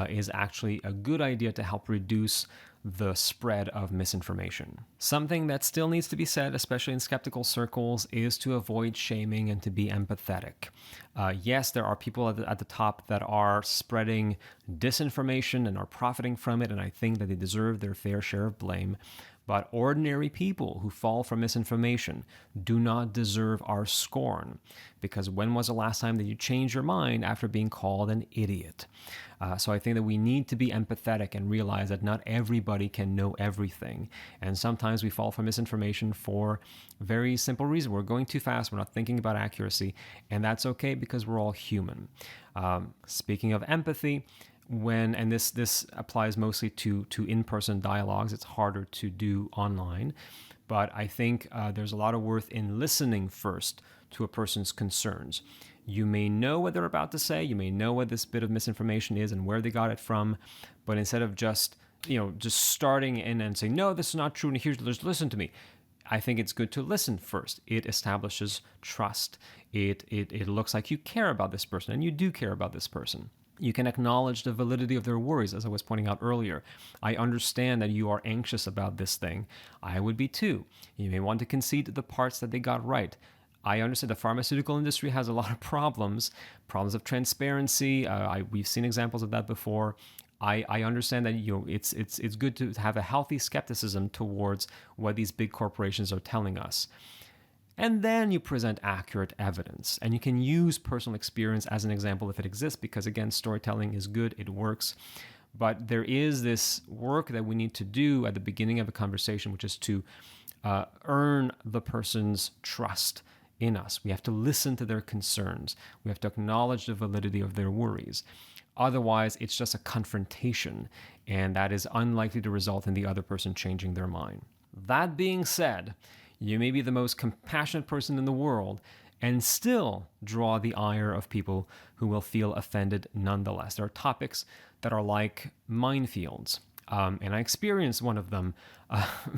is actually a good idea to help reduce the spread of misinformation. Something that still needs to be said, especially in skeptical circles, is to avoid shaming and to be empathetic. Yes, there are people at the top that are spreading disinformation and are profiting from it, and I think that they deserve their fair share of blame. But ordinary people who fall for misinformation do not deserve our scorn, because when was the last time that you changed your mind after being called an idiot? So I think that we need to be empathetic and realize that not everybody can know everything. And sometimes we fall for misinformation for very simple reasons. We're going too fast. We're not thinking about accuracy. And that's okay, because we're all human. Speaking of empathy, and this applies mostly to in-person dialogues. It's harder to do online, but I think there's a lot of worth in listening first to a person's concerns. You may know what they're about to say, you may know what this bit of misinformation is and where they got it from, but instead of just starting in and saying, no, this is not true, and just listen to me, I think it's good to listen first. It establishes trust. It looks like you care about this person, and you do care about this person. You can acknowledge the validity of their worries, as I was pointing out earlier. I understand that you are anxious about this thing. I would be too. You may want to concede the parts that they got right. I understand the pharmaceutical industry has a lot of problems of transparency. We've seen examples of that before. I understand that it's good to have a healthy skepticism towards what these big corporations are telling us. And then you present accurate evidence. And you can use personal experience as an example if it exists, because again, storytelling is good, it works. But there is this work that we need to do at the beginning of a conversation, which is to earn the person's trust in us. We have to listen to their concerns. We have to acknowledge the validity of their worries. Otherwise, it's just a confrontation, and that is unlikely to result in the other person changing their mind. That being said, you may be the most compassionate person in the world and still draw the ire of people who will feel offended nonetheless. There are topics that are like minefields. And I experienced one of them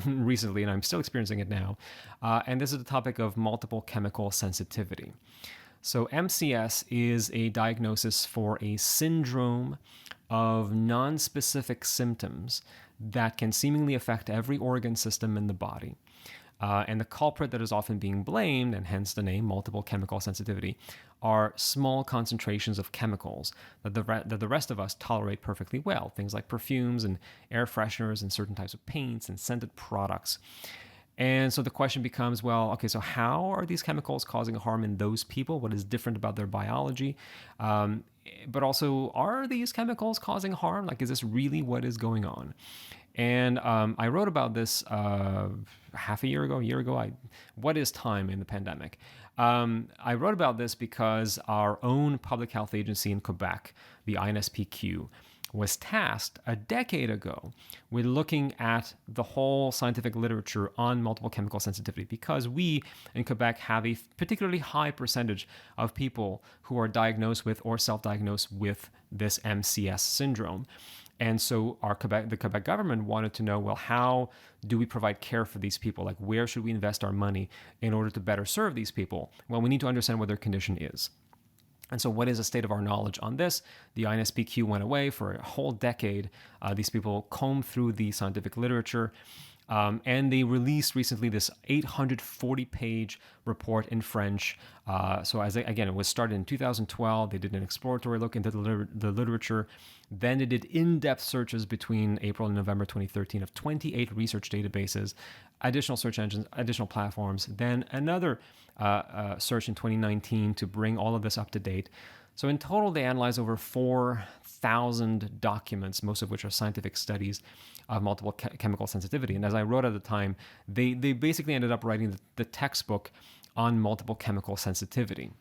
recently, and I'm still experiencing it now. And this is the topic of multiple chemical sensitivity. So MCS is a diagnosis for a syndrome of nonspecific symptoms that can seemingly affect every organ system in the body. And the culprit that is often being blamed, and hence the name multiple chemical sensitivity, are small concentrations of chemicals that the rest of us tolerate perfectly well. Things like perfumes and air fresheners and certain types of paints and scented products. And so the question becomes, well, okay, so how are these chemicals causing harm in those people? What is different about their biology? But also, are these chemicals causing harm? Like, is this really what is going on? And I wrote about this a year ago. What is time in the pandemic? I wrote about this because our own public health agency in Quebec, the INSPQ, was tasked a decade ago with looking at the whole scientific literature on multiple chemical sensitivity, because we in Quebec have a particularly high percentage of people who are diagnosed with or self-diagnosed with this MCS syndrome. And so the Quebec government wanted to know, well, how do we provide care for these people? Like, where should we invest our money in order to better serve these people? Well, we need to understand what their condition is. And so what is the state of our knowledge on this? The INSPQ went away for a whole decade. These people combed through the scientific literature. And they released recently this 840-page report in French. Again, it was started in 2012. They did an exploratory look into the literature. Then they did in-depth searches between April and November 2013 of 28 research databases, additional search engines, additional platforms. Then another search in 2019 to bring all of this up to date. So in total, they analyzed over 4,000 documents, most of which are scientific studies of multiple chemical sensitivity. And as I wrote at the time, they basically ended up writing the textbook on multiple chemical sensitivity.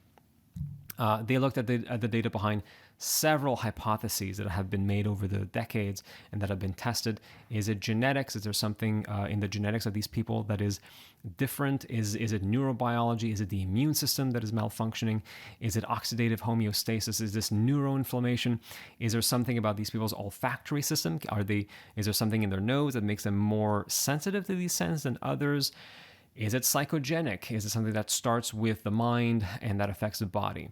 They looked at the data behind several hypotheses that have been made over the decades and that have been tested. Is it genetics? Is there something in the genetics of these people that is different? Is it neurobiology? Is it the immune system that is malfunctioning? Is it oxidative homeostasis? Is this neuroinflammation? Is there something about these people's olfactory system? Is there something in their nose that makes them more sensitive to these scents than others? Is it psychogenic? Is it something that starts with the mind and that affects the body?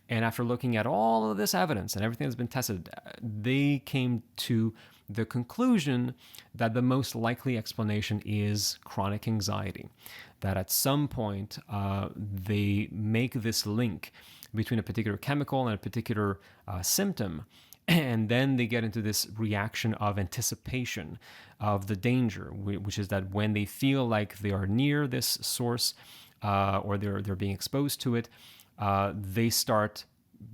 And after looking at all of this evidence and everything that's been tested, they came to the conclusion that the most likely explanation is chronic anxiety. That at some point, they make this link between a particular chemical and a particular symptom. And then they get into this reaction of anticipation of the danger, which is that when they feel like they are near this source or they're being exposed to it, they start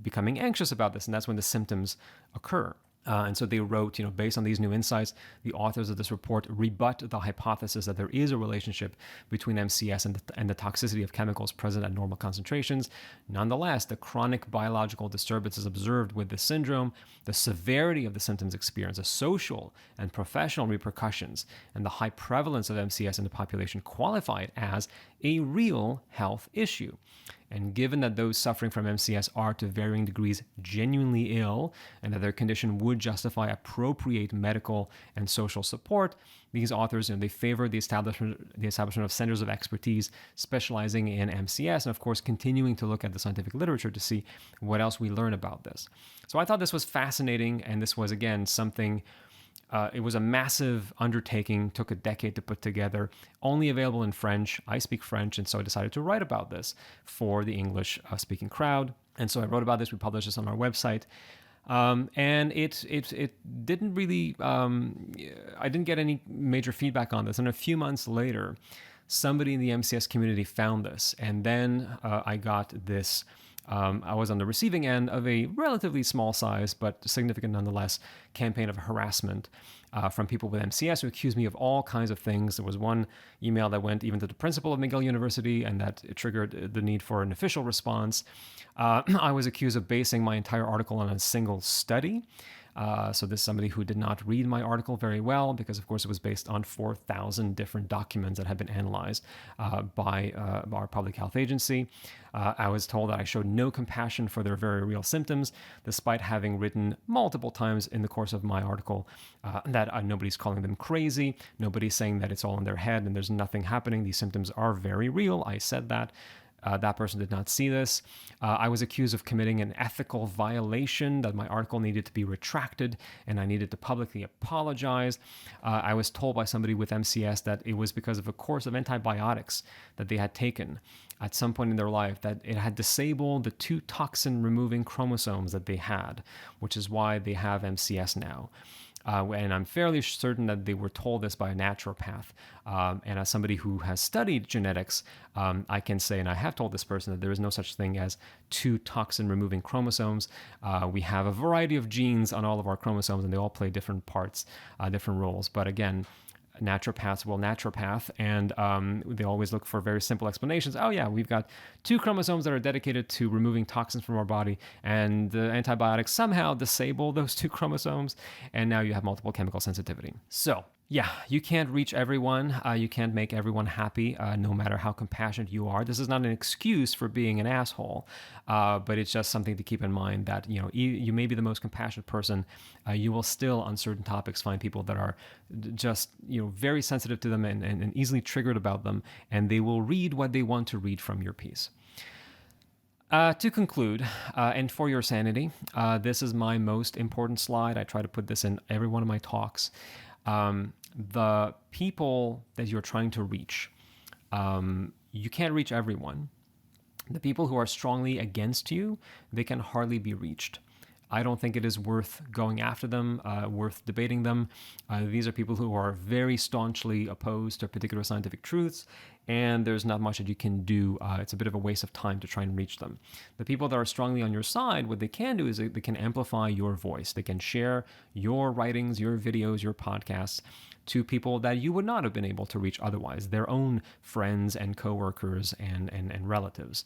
becoming anxious about this. And that's when the symptoms occur. And so they wrote, based on these new insights, the authors of this report rebut the hypothesis that there is a relationship between MCS and the toxicity of chemicals present at normal concentrations. Nonetheless, the chronic biological disturbances observed with this syndrome, the severity of the symptoms experienced, the social and professional repercussions, and the high prevalence of MCS in the population qualify it as a real health issue. And given that those suffering from MCS are to varying degrees genuinely ill and that their condition would justify appropriate medical and social support, these authors, they favor the establishment of centers of expertise specializing in MCS, and of course continuing to look at the scientific literature to see what else we learn about this. So I thought this was fascinating, and this was again something. It was a massive undertaking, took a decade to put together, only available in French. I speak French, and so I decided to write about this for the English-speaking crowd. And so I wrote about this. We published this on our website. And it didn't really, I didn't get any major feedback on this. And a few months later, somebody in the MCS community found this. And then I got this. I was on the receiving end of a relatively small size, but significant nonetheless, campaign of harassment from people with MCS who accused me of all kinds of things. There was one email that went even to the principal of McGill University, and that triggered the need for an official response. I was accused of basing my entire article on a single study. So this is somebody who did not read my article very well, because of course it was based on 4,000 different documents that had been analyzed by our public health agency. I was told that I showed no compassion for their very real symptoms, despite having written multiple times in the course of my article that nobody's calling them crazy, nobody's saying that it's all in their head and there's nothing happening. These symptoms are very real. I said that. That person did not see this. I was accused of committing an ethical violation, that my article needed to be retracted and I needed to publicly apologize. I was told by somebody with MCS that it was because of a course of antibiotics that they had taken at some point in their life, that it had disabled the 2 toxin-removing chromosomes that they had, which is why they have MCS now. And I'm fairly certain that they were told this by a naturopath. And as somebody who has studied genetics, I can say, and I have told this person, that there is no such thing as 2 toxin-removing chromosomes. We have a variety of genes on all of our chromosomes, and they all play different parts, different roles. But again, naturopaths will naturopath, and they always look for very simple explanations. Oh yeah, we've got 2 chromosomes that are dedicated to removing toxins from our body, and the antibiotics somehow disable those 2 chromosomes, and now you have multiple chemical sensitivity. So yeah, you can't reach everyone. You can't make everyone happy, no matter how compassionate you are. This is not an excuse for being an asshole, but it's just something to keep in mind that, you may be the most compassionate person. You will still, on certain topics, find people that are just, very sensitive to them and easily triggered about them, and they will read what they want to read from your piece. To conclude, and for your sanity, this is my most important slide. I try to put this in every one of my talks. The people that you're trying to reach, you can't reach everyone. The people who are strongly against you, they can hardly be reached. I don't think it is worth going after them, worth debating them. These are people who are very staunchly opposed to particular scientific truths, and there's not much that you can do. It's a bit of a waste of time to try and reach them. The people that are strongly on your side, what they can do is they can amplify your voice. They can share your writings, your videos, your podcasts to people that you would not have been able to reach otherwise, their own friends and coworkers and relatives.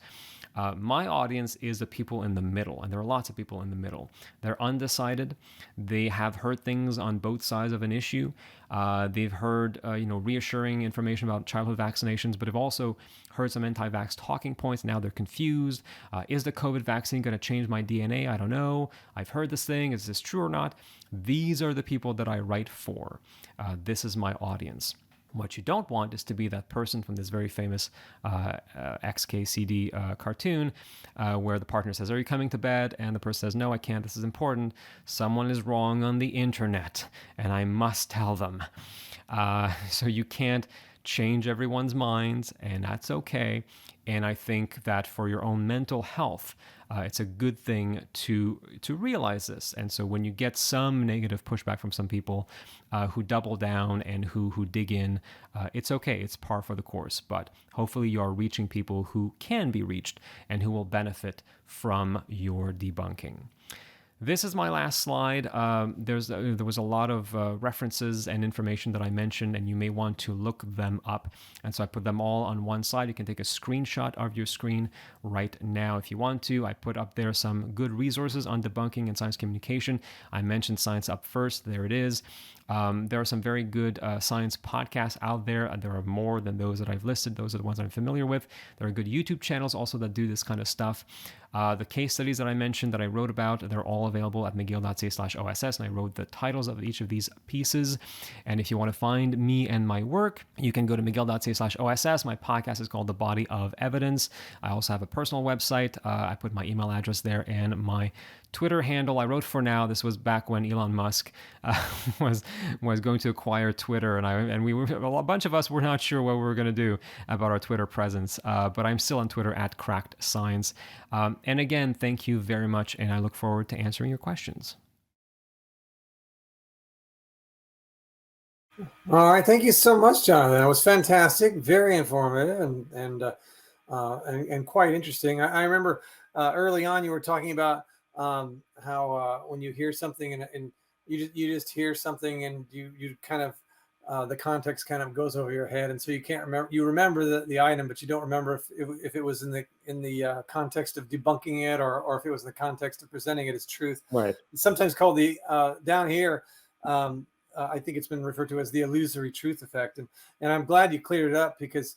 My audience is the people in the middle, and there are lots of people in the middle. They're undecided. They have heard things on both sides of an issue. They've heard, reassuring information about childhood vaccinations, but have also heard some anti-vax talking points. Now they're confused. Is the COVID vaccine going to change my DNA? I don't know. I've heard this thing. Is this true or not? These are the people that I write for. This is my audience. What you don't want is to be that person from this very famous XKCD cartoon where the partner says, "Are you coming to bed?" And the person says, "No, I can't. This is important. Someone is wrong on the internet, and I must tell them." So you can't change everyone's minds, and that's okay. And I think that for your own mental health, it's a good thing to realize this. And so when you get some negative pushback from some people who double down and who dig in, it's okay. It's par for the course. But hopefully you are reaching people who can be reached and who will benefit from your debunking. This is my last slide. There was a lot of references and information that I mentioned, and you may want to look them up. And so I put them all on one side. You can take a screenshot of your screen right now if you want to. I put up there some good resources on debunking and science communication. I mentioned Science Up First. There it is. There are some very good science podcasts out there. There are more than those that I've listed. Those are the ones I'm familiar with. There are good YouTube channels also that do this kind of stuff. The case studies that I mentioned that I wrote about, they're all available at mcgill.ca/OSS, and I wrote the titles of each of these pieces. And if you want to find me and my work, you can go to mcgill.ca/OSS. My podcast is called The Body of Evidence. I also have a personal website. I put my email address there and my Twitter handle. I wrote for now. This was back when Elon Musk was going to acquire Twitter, and we were a bunch of us were not sure what we were going to do about our Twitter presence. But I'm still on Twitter at Cracked Science. And again, thank you very much, and I look forward to answering your questions. All right, thank you so much, Jonathan. That was fantastic, very informative, and quite interesting. I remember early on you were talking about how when you hear something and you just hear something and you kind of the context kind of goes over your head, and so you can't remember. You remember the item, but you don't remember if it was in the context of debunking it or if it was in the context of presenting it as truth. Right. It's sometimes called the down here. I think it's been referred to as the illusory truth effect, and I'm glad you cleared it up because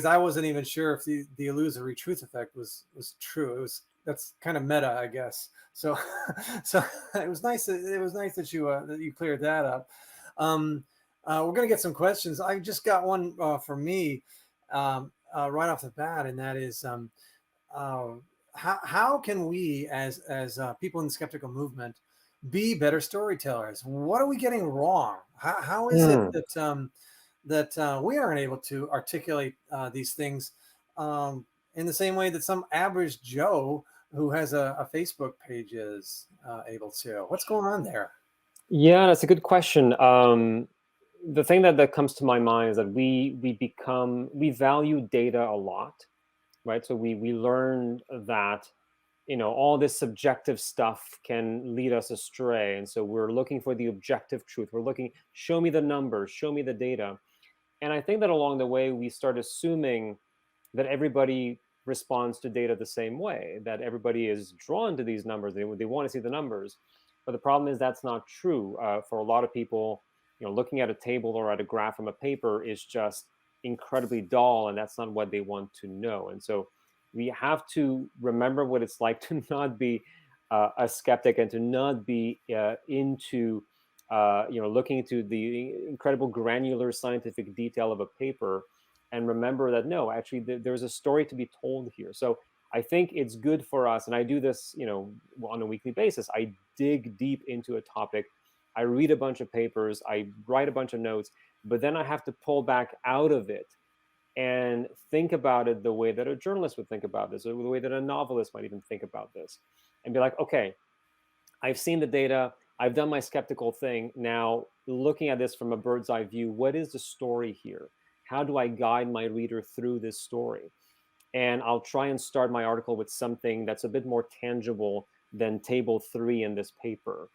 I wasn't even sure if the illusory truth effect was true. That's kind of meta, I guess. So it was nice that you cleared that up. We're gonna get some questions. I just got one for me right off the bat, and that is how can we as people in the skeptical movement be better storytellers? What are we getting wrong? How is it that we aren't able to articulate these things in the same way that some average Joe who has a Facebook page is able to? What's going on there? Yeah, that's a good question. The thing that comes to my mind is that we value data a lot, right? So we learned that all this subjective stuff can lead us astray. And so we're looking for the objective truth. We're looking, show me the numbers, show me the data. And I think that along the way, we start assuming that everybody responds to data the same way, that everybody is drawn to these numbers. They want to see the numbers. But the problem is that's not true. For a lot of people, looking at a table or at a graph from a paper is just incredibly dull, and that's not what they want to know. And so we have to remember what it's like to not be a skeptic and to not be into looking into the incredible granular scientific detail of a paper, and remember that no, actually there's a story to be told here. So I think it's good for us, and I do this on a weekly basis. I dig deep into a topic, I read a bunch of papers, I write a bunch of notes, but then I have to pull back out of it and think about it the way that a journalist would think about this, or the way that a novelist might even think about this, and be like, okay, I've seen the data, I've done my skeptical thing. Now, looking at this from a bird's eye view, what is the story here? How do I guide my reader through this story? And I'll try and start my article with something that's a bit more tangible than table 3 in this paper.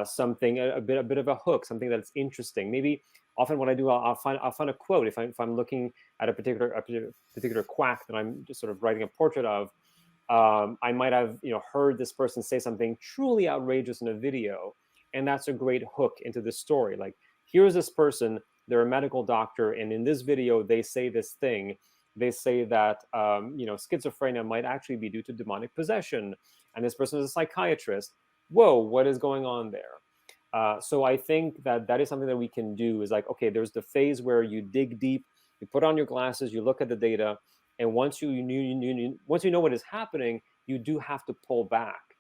Something a bit of a hook, something that's interesting. Maybe often what I do, I'll find a quote if I'm looking at a particular quack that I'm just sort of writing a portrait of. I might have heard this person say something truly outrageous in a video, and that's a great hook into the story. Like, here's this person, they're a medical doctor, and in this video they say this thing. They say that schizophrenia might actually be due to demonic possession, and this person is a psychiatrist. Whoa, what is going on there? So I think that is something that we can do, is like, okay, there's the phase where you dig deep, you put on your glasses, you look at the data, and once you know what is happening, you do have to pull back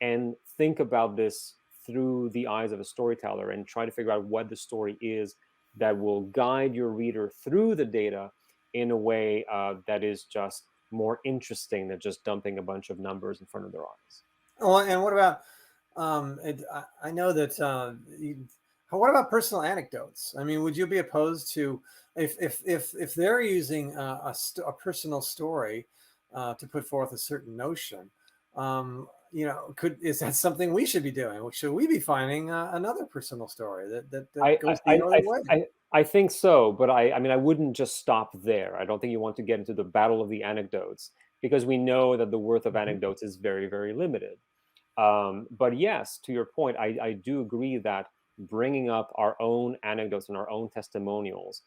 and think about this through the eyes of a storyteller and try to figure out what the story is that will guide your reader through the data in a way that is just more interesting than just dumping a bunch of numbers in front of their eyes. Well, and what about I know that what about personal anecdotes? I mean, would you be opposed to if they're using a personal story to put forth a certain notion? is that something we should be doing? Should we be finding another personal story that I, goes I, the other way? I think so, but I mean, I wouldn't just stop there. I don't think you want to get into the battle of the anecdotes, because we know that the worth of anecdotes is very, very limited. But yes, to your point, I do agree that bringing up our own anecdotes and our own testimonials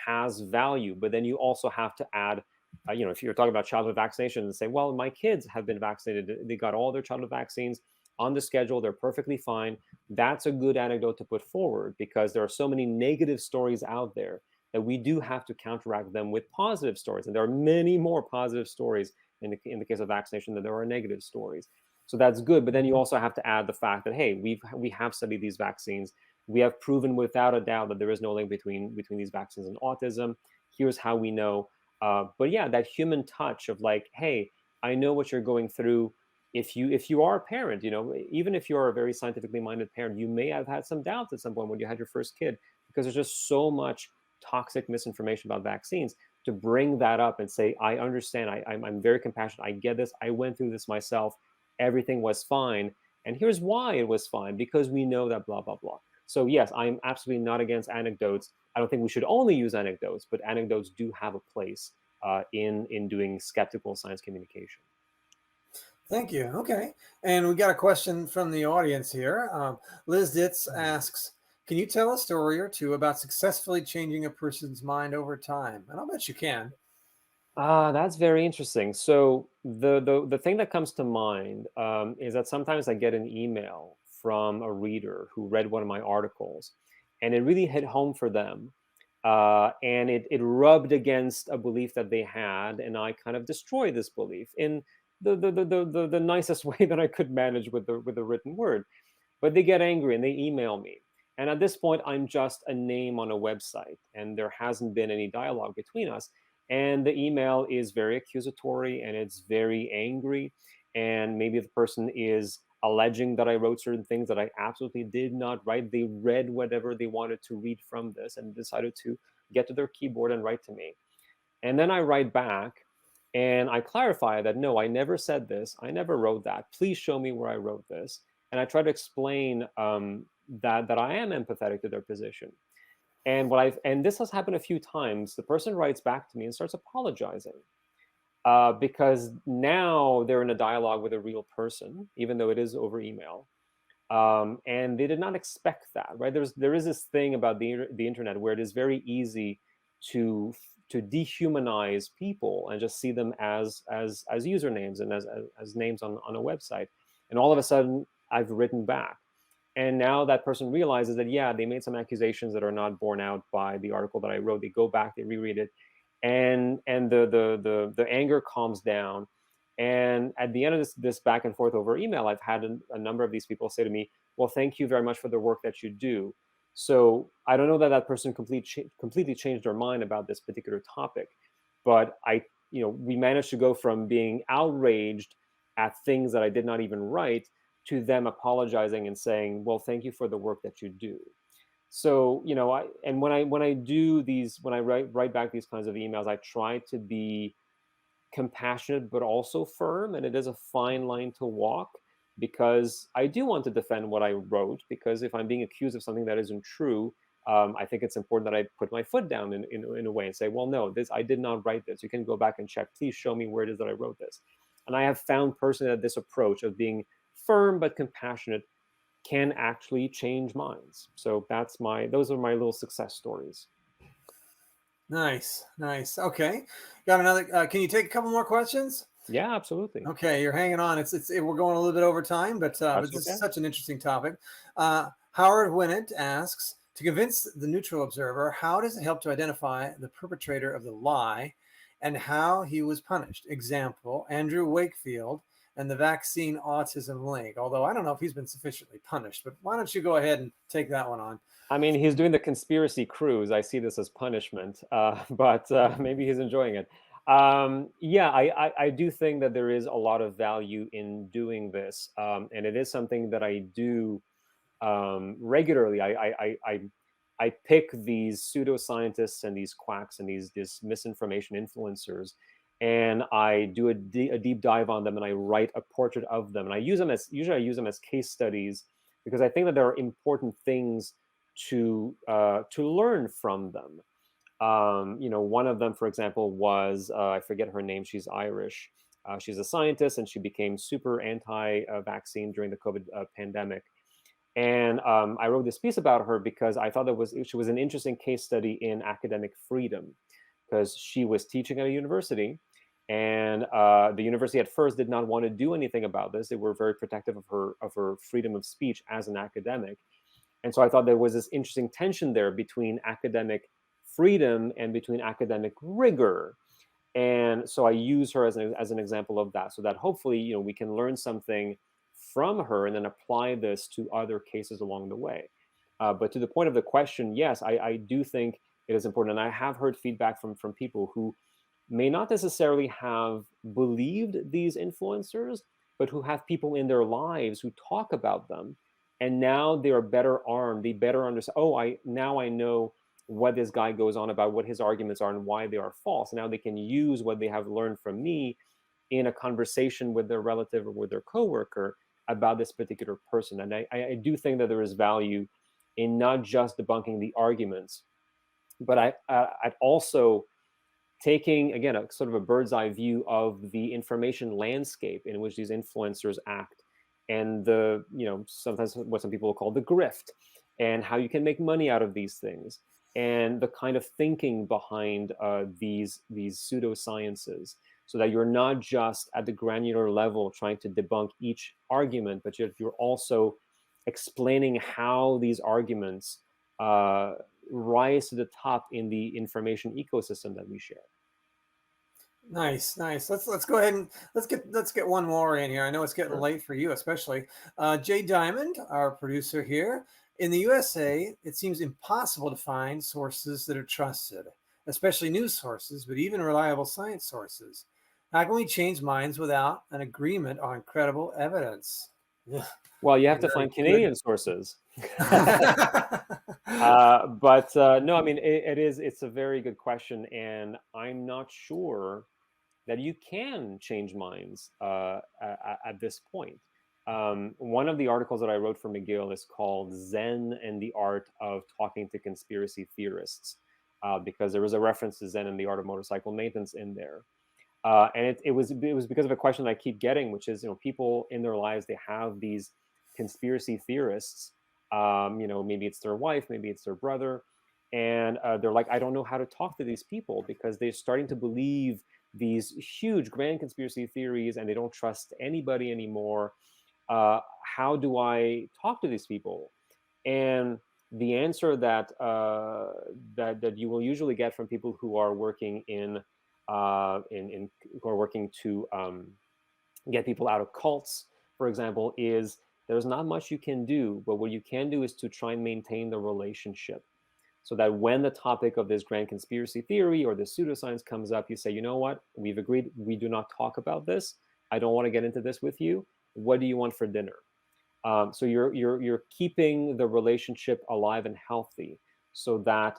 has value. But then you also have to add, if you're talking about childhood vaccination and say, well, my kids have been vaccinated, they got all their childhood vaccines on the schedule, they're perfectly fine. That's a good anecdote to put forward, because there are so many negative stories out there that we do have to counteract them with positive stories. And there are many more positive stories in the case of vaccination than there are negative stories. So that's good. But then you also have to add the fact that, hey, we have studied these vaccines. We have proven without a doubt that there is no link between these vaccines and autism. Here's how we know. But yeah, that human touch of like, hey, I know what you're going through. If you are a parent, even if you're a very scientifically minded parent, you may have had some doubts at some point when you had your first kid, because there's just so much toxic misinformation about vaccines. To bring that up and say, I understand, I'm very compassionate, I get this, I went through this myself, everything was fine, and here's why it was fine, because we know that blah blah blah. So yes, I'm absolutely not against anecdotes. I don't think we should only use anecdotes, but anecdotes do have a place in doing skeptical science communication. Thank you. Okay. And we got a question from the audience here. Liz Ditz asks, can you tell a story or two about successfully changing a person's mind over time? And I'll bet you can. That's very interesting. So the thing that comes to mind is that sometimes I get an email from a reader who read one of my articles, and it really hit home for them. And it rubbed against a belief that they had, and I kind of destroyed this belief in the nicest way that I could manage with the written word. But they get angry and they email me. And at this point, I'm just a name on a website, and there hasn't been any dialogue between us. And the email is very accusatory and it's very angry. And maybe the person is alleging that I wrote certain things that I absolutely did not write. They read whatever they wanted to read from this and decided to get to their keyboard and write to me. And then I write back and I clarify that, no, I never said this. I never wrote that. Please show me where I wrote this. And I try to explain that I am empathetic to their position. And this has happened a few times. The person writes back to me and starts apologizing because now they're in a dialogue with a real person, even though it is over email. And they did not expect that, right? There is this thing about the internet where it is very easy to dehumanize people and just see them as usernames and as names on a website. And all of a sudden, I've written back. And now that person realizes that, yeah, they made some accusations that are not borne out by the article that I wrote. They go back, they reread it, and the anger calms down. And at the end of this back and forth over email, I've had a number of these people say to me, well, thank you very much for the work that you do. So I don't know that person completely changed their mind about this particular topic, but we managed to go from being outraged at things that I did not even write to them apologizing and saying, well, thank you for the work that you do. So, when I do these, when I write back these kinds of emails, I try to be compassionate, but also firm. And it is a fine line to walk, because I do want to defend what I wrote, because if I'm being accused of something that isn't true, I think it's important that I put my foot down in a way and say, well, no, I did not write this. You can go back and check. Please show me where it is that I wrote this. And I have found personally that this approach of being firm but compassionate can actually change minds. So those are my little success stories. Nice. Okay, got another. Can you take a couple more questions? Yeah, absolutely. Okay, you're hanging on. We're going a little bit over time, but this is such an interesting topic. Howard Winnett asks, to convince the neutral observer, how does it help to identify the perpetrator of the lie and how he was punished? Example, Andrew Wakefield and the vaccine autism link. Although I don't know if he's been sufficiently punished, but why don't you go ahead and take that one on? I mean, he's doing the conspiracy cruise. I see this as punishment, but maybe he's enjoying it. I do think that there is a lot of value in doing this, and it is something that I do regularly. I pick these pseudoscientists and these quacks and these misinformation influencers, and I do a deep dive on them, and I write a portrait of them, and I use them as case studies because I think that there are important things to learn from them. One of them, for example, was I forget her name. She's Irish. She's a scientist, and she became super anti-vaccine during the COVID pandemic. And I wrote this piece about her because I thought she was an interesting case study in academic freedom, because she was teaching at a university, and the university at first did not want to do anything about this. They were very protective of her freedom of speech as an academic. And so I thought there was this interesting tension there between academic freedom and between academic rigor. And so I use her as an example of that, so that hopefully, we can learn something from her and then apply this to other cases along the way. But to the point of the question, yes, I do think it is important. And I have heard feedback from people who may not necessarily have believed these influencers, but who have people in their lives who talk about them. And now they are better armed. They better understand, now I know what this guy goes on about, what his arguments are and why they are false. Now they can use what they have learned from me in a conversation with their relative or with their coworker about this particular person. And I do think that there is value in not just debunking the arguments, but I'd also taking, again, a sort of a bird's eye view of the information landscape in which these influencers act, and sometimes what some people call the grift, and how you can make money out of these things, and the kind of thinking behind these pseudosciences, so that you're not just at the granular level trying to debunk each argument, but you're also explaining how these arguments rise to the top in the information ecosystem that we share. Nice. Let's go ahead and let's get one more in here. I know it's getting late for you, especially. Jay Diamond, our producer here. In the USA, it seems impossible to find sources that are trusted, especially news sources, but even reliable science sources. How can we change minds without an agreement on credible evidence? Well, you have to find Canadian sources. But no, I mean, it's a very good question, and I'm not sure that you can change minds at this point. One of the articles that I wrote for McGill is called Zen and the Art of Talking to Conspiracy Theorists, because there was a reference to Zen and the Art of Motorcycle Maintenance in there. And it was because of a question that I keep getting, which is, people in their lives, they have these conspiracy theorists, maybe it's their wife, maybe it's their brother, and they're like, I don't know how to talk to these people because they're starting to believe these huge grand conspiracy theories and they don't trust anybody anymore. How do I talk to these people? And the answer that you will usually get from people who are working who are working to get people out of cults, for example, is there's not much you can do, but what you can do is to try and maintain the relationship, so that when the topic of this grand conspiracy theory or this pseudoscience comes up, you say, you know what, we've agreed we do not talk about this. I don't want to get into this with you. What do you want for dinner? So you're keeping the relationship alive and healthy, so that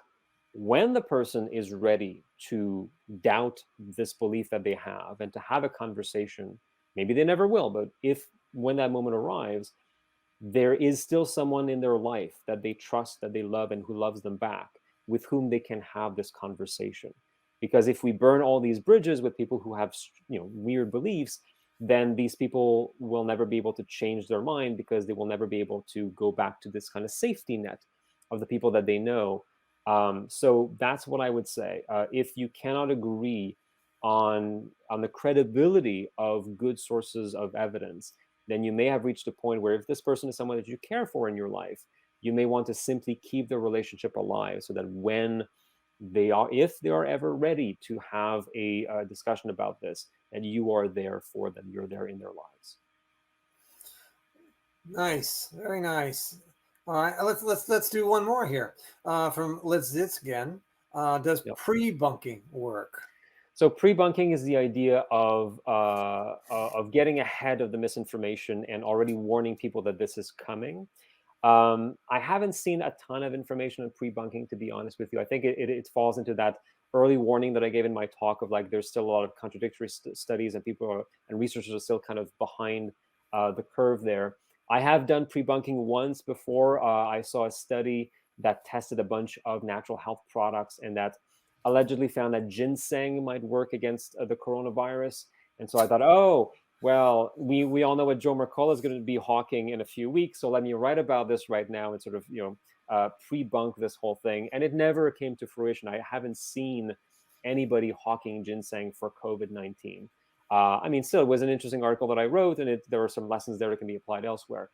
when the person is ready to doubt this belief that they have and to have a conversation, maybe they never will, but when that moment arrives, there is still someone in their life that they trust, that they love, and who loves them back, with whom they can have this conversation. Because if we burn all these bridges with people who have, weird beliefs, then these people will never be able to change their mind, because they will never be able to go back to this kind of safety net of the people that they know. So that's what I would say. If you cannot agree on the credibility of good sources of evidence, then you may have reached a point where, if this person is someone that you care for in your life, you may want to simply keep the relationship alive, so that when if they are ever ready to have a discussion about this, and you are there for them, you're there in their lives. Nice, very nice. All right, let's do one more here from Liz Zitz again. Does pre-bunking work? So pre-bunking is the idea of getting ahead of the misinformation and already warning people that this is coming. I haven't seen a ton of information on pre-bunking, to be honest with you. I think it falls into that early warning that I gave in my talk of like there's still a lot of contradictory studies and and researchers are still kind of behind the curve there. I have done pre-bunking once before. I saw a study that tested a bunch of natural health products and that allegedly found that ginseng might work against the coronavirus. And so I thought, oh, well, we all know what Joe Mercola is going to be hawking in a few weeks. So let me write about this right now and sort of, pre-bunk this whole thing. And it never came to fruition. I haven't seen anybody hawking ginseng for COVID-19. I mean, still, it was an interesting article that I wrote, and there were some lessons there that can be applied elsewhere.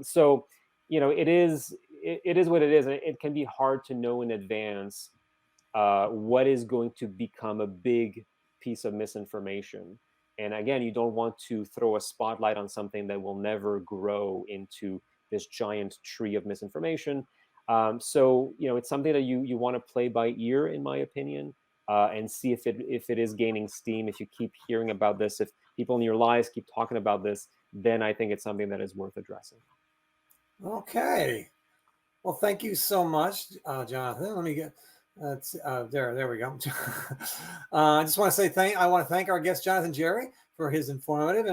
So, it is what it is, and it can be hard to know in advance what is going to become a big piece of misinformation. And again, you don't want to throw a spotlight on something that will never grow into this giant tree of misinformation. So, it's something that you want to play by ear, in my opinion. And see if it is gaining steam. If you keep hearing about this, if people in your lives keep talking about this, then I think it's something that is worth addressing. Okay. Well, thank you so much, Jonathan. Let me get there we go. I just want to say I want to thank our guest Jonathan Jarry for his informative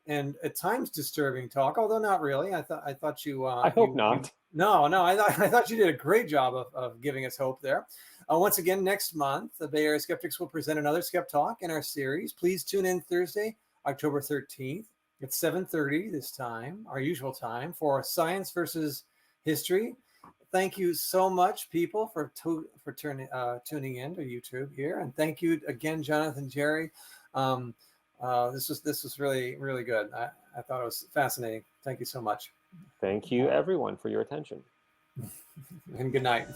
and at times disturbing talk, although not really. I thought you. I hope not. No. I thought you did a great job of giving us hope there. Once again, next month, the Bay Area Skeptics will present another SkepTalk in our series. Please tune in Thursday, October 13th at 7:30 this time, our usual time, for Science versus History. Thank you so much, people, for tuning in to YouTube here, and thank you again, Jonathan Jarry. This was really, really good. I thought it was fascinating. Thank you so much. Thank you, everyone, for your attention. And good night.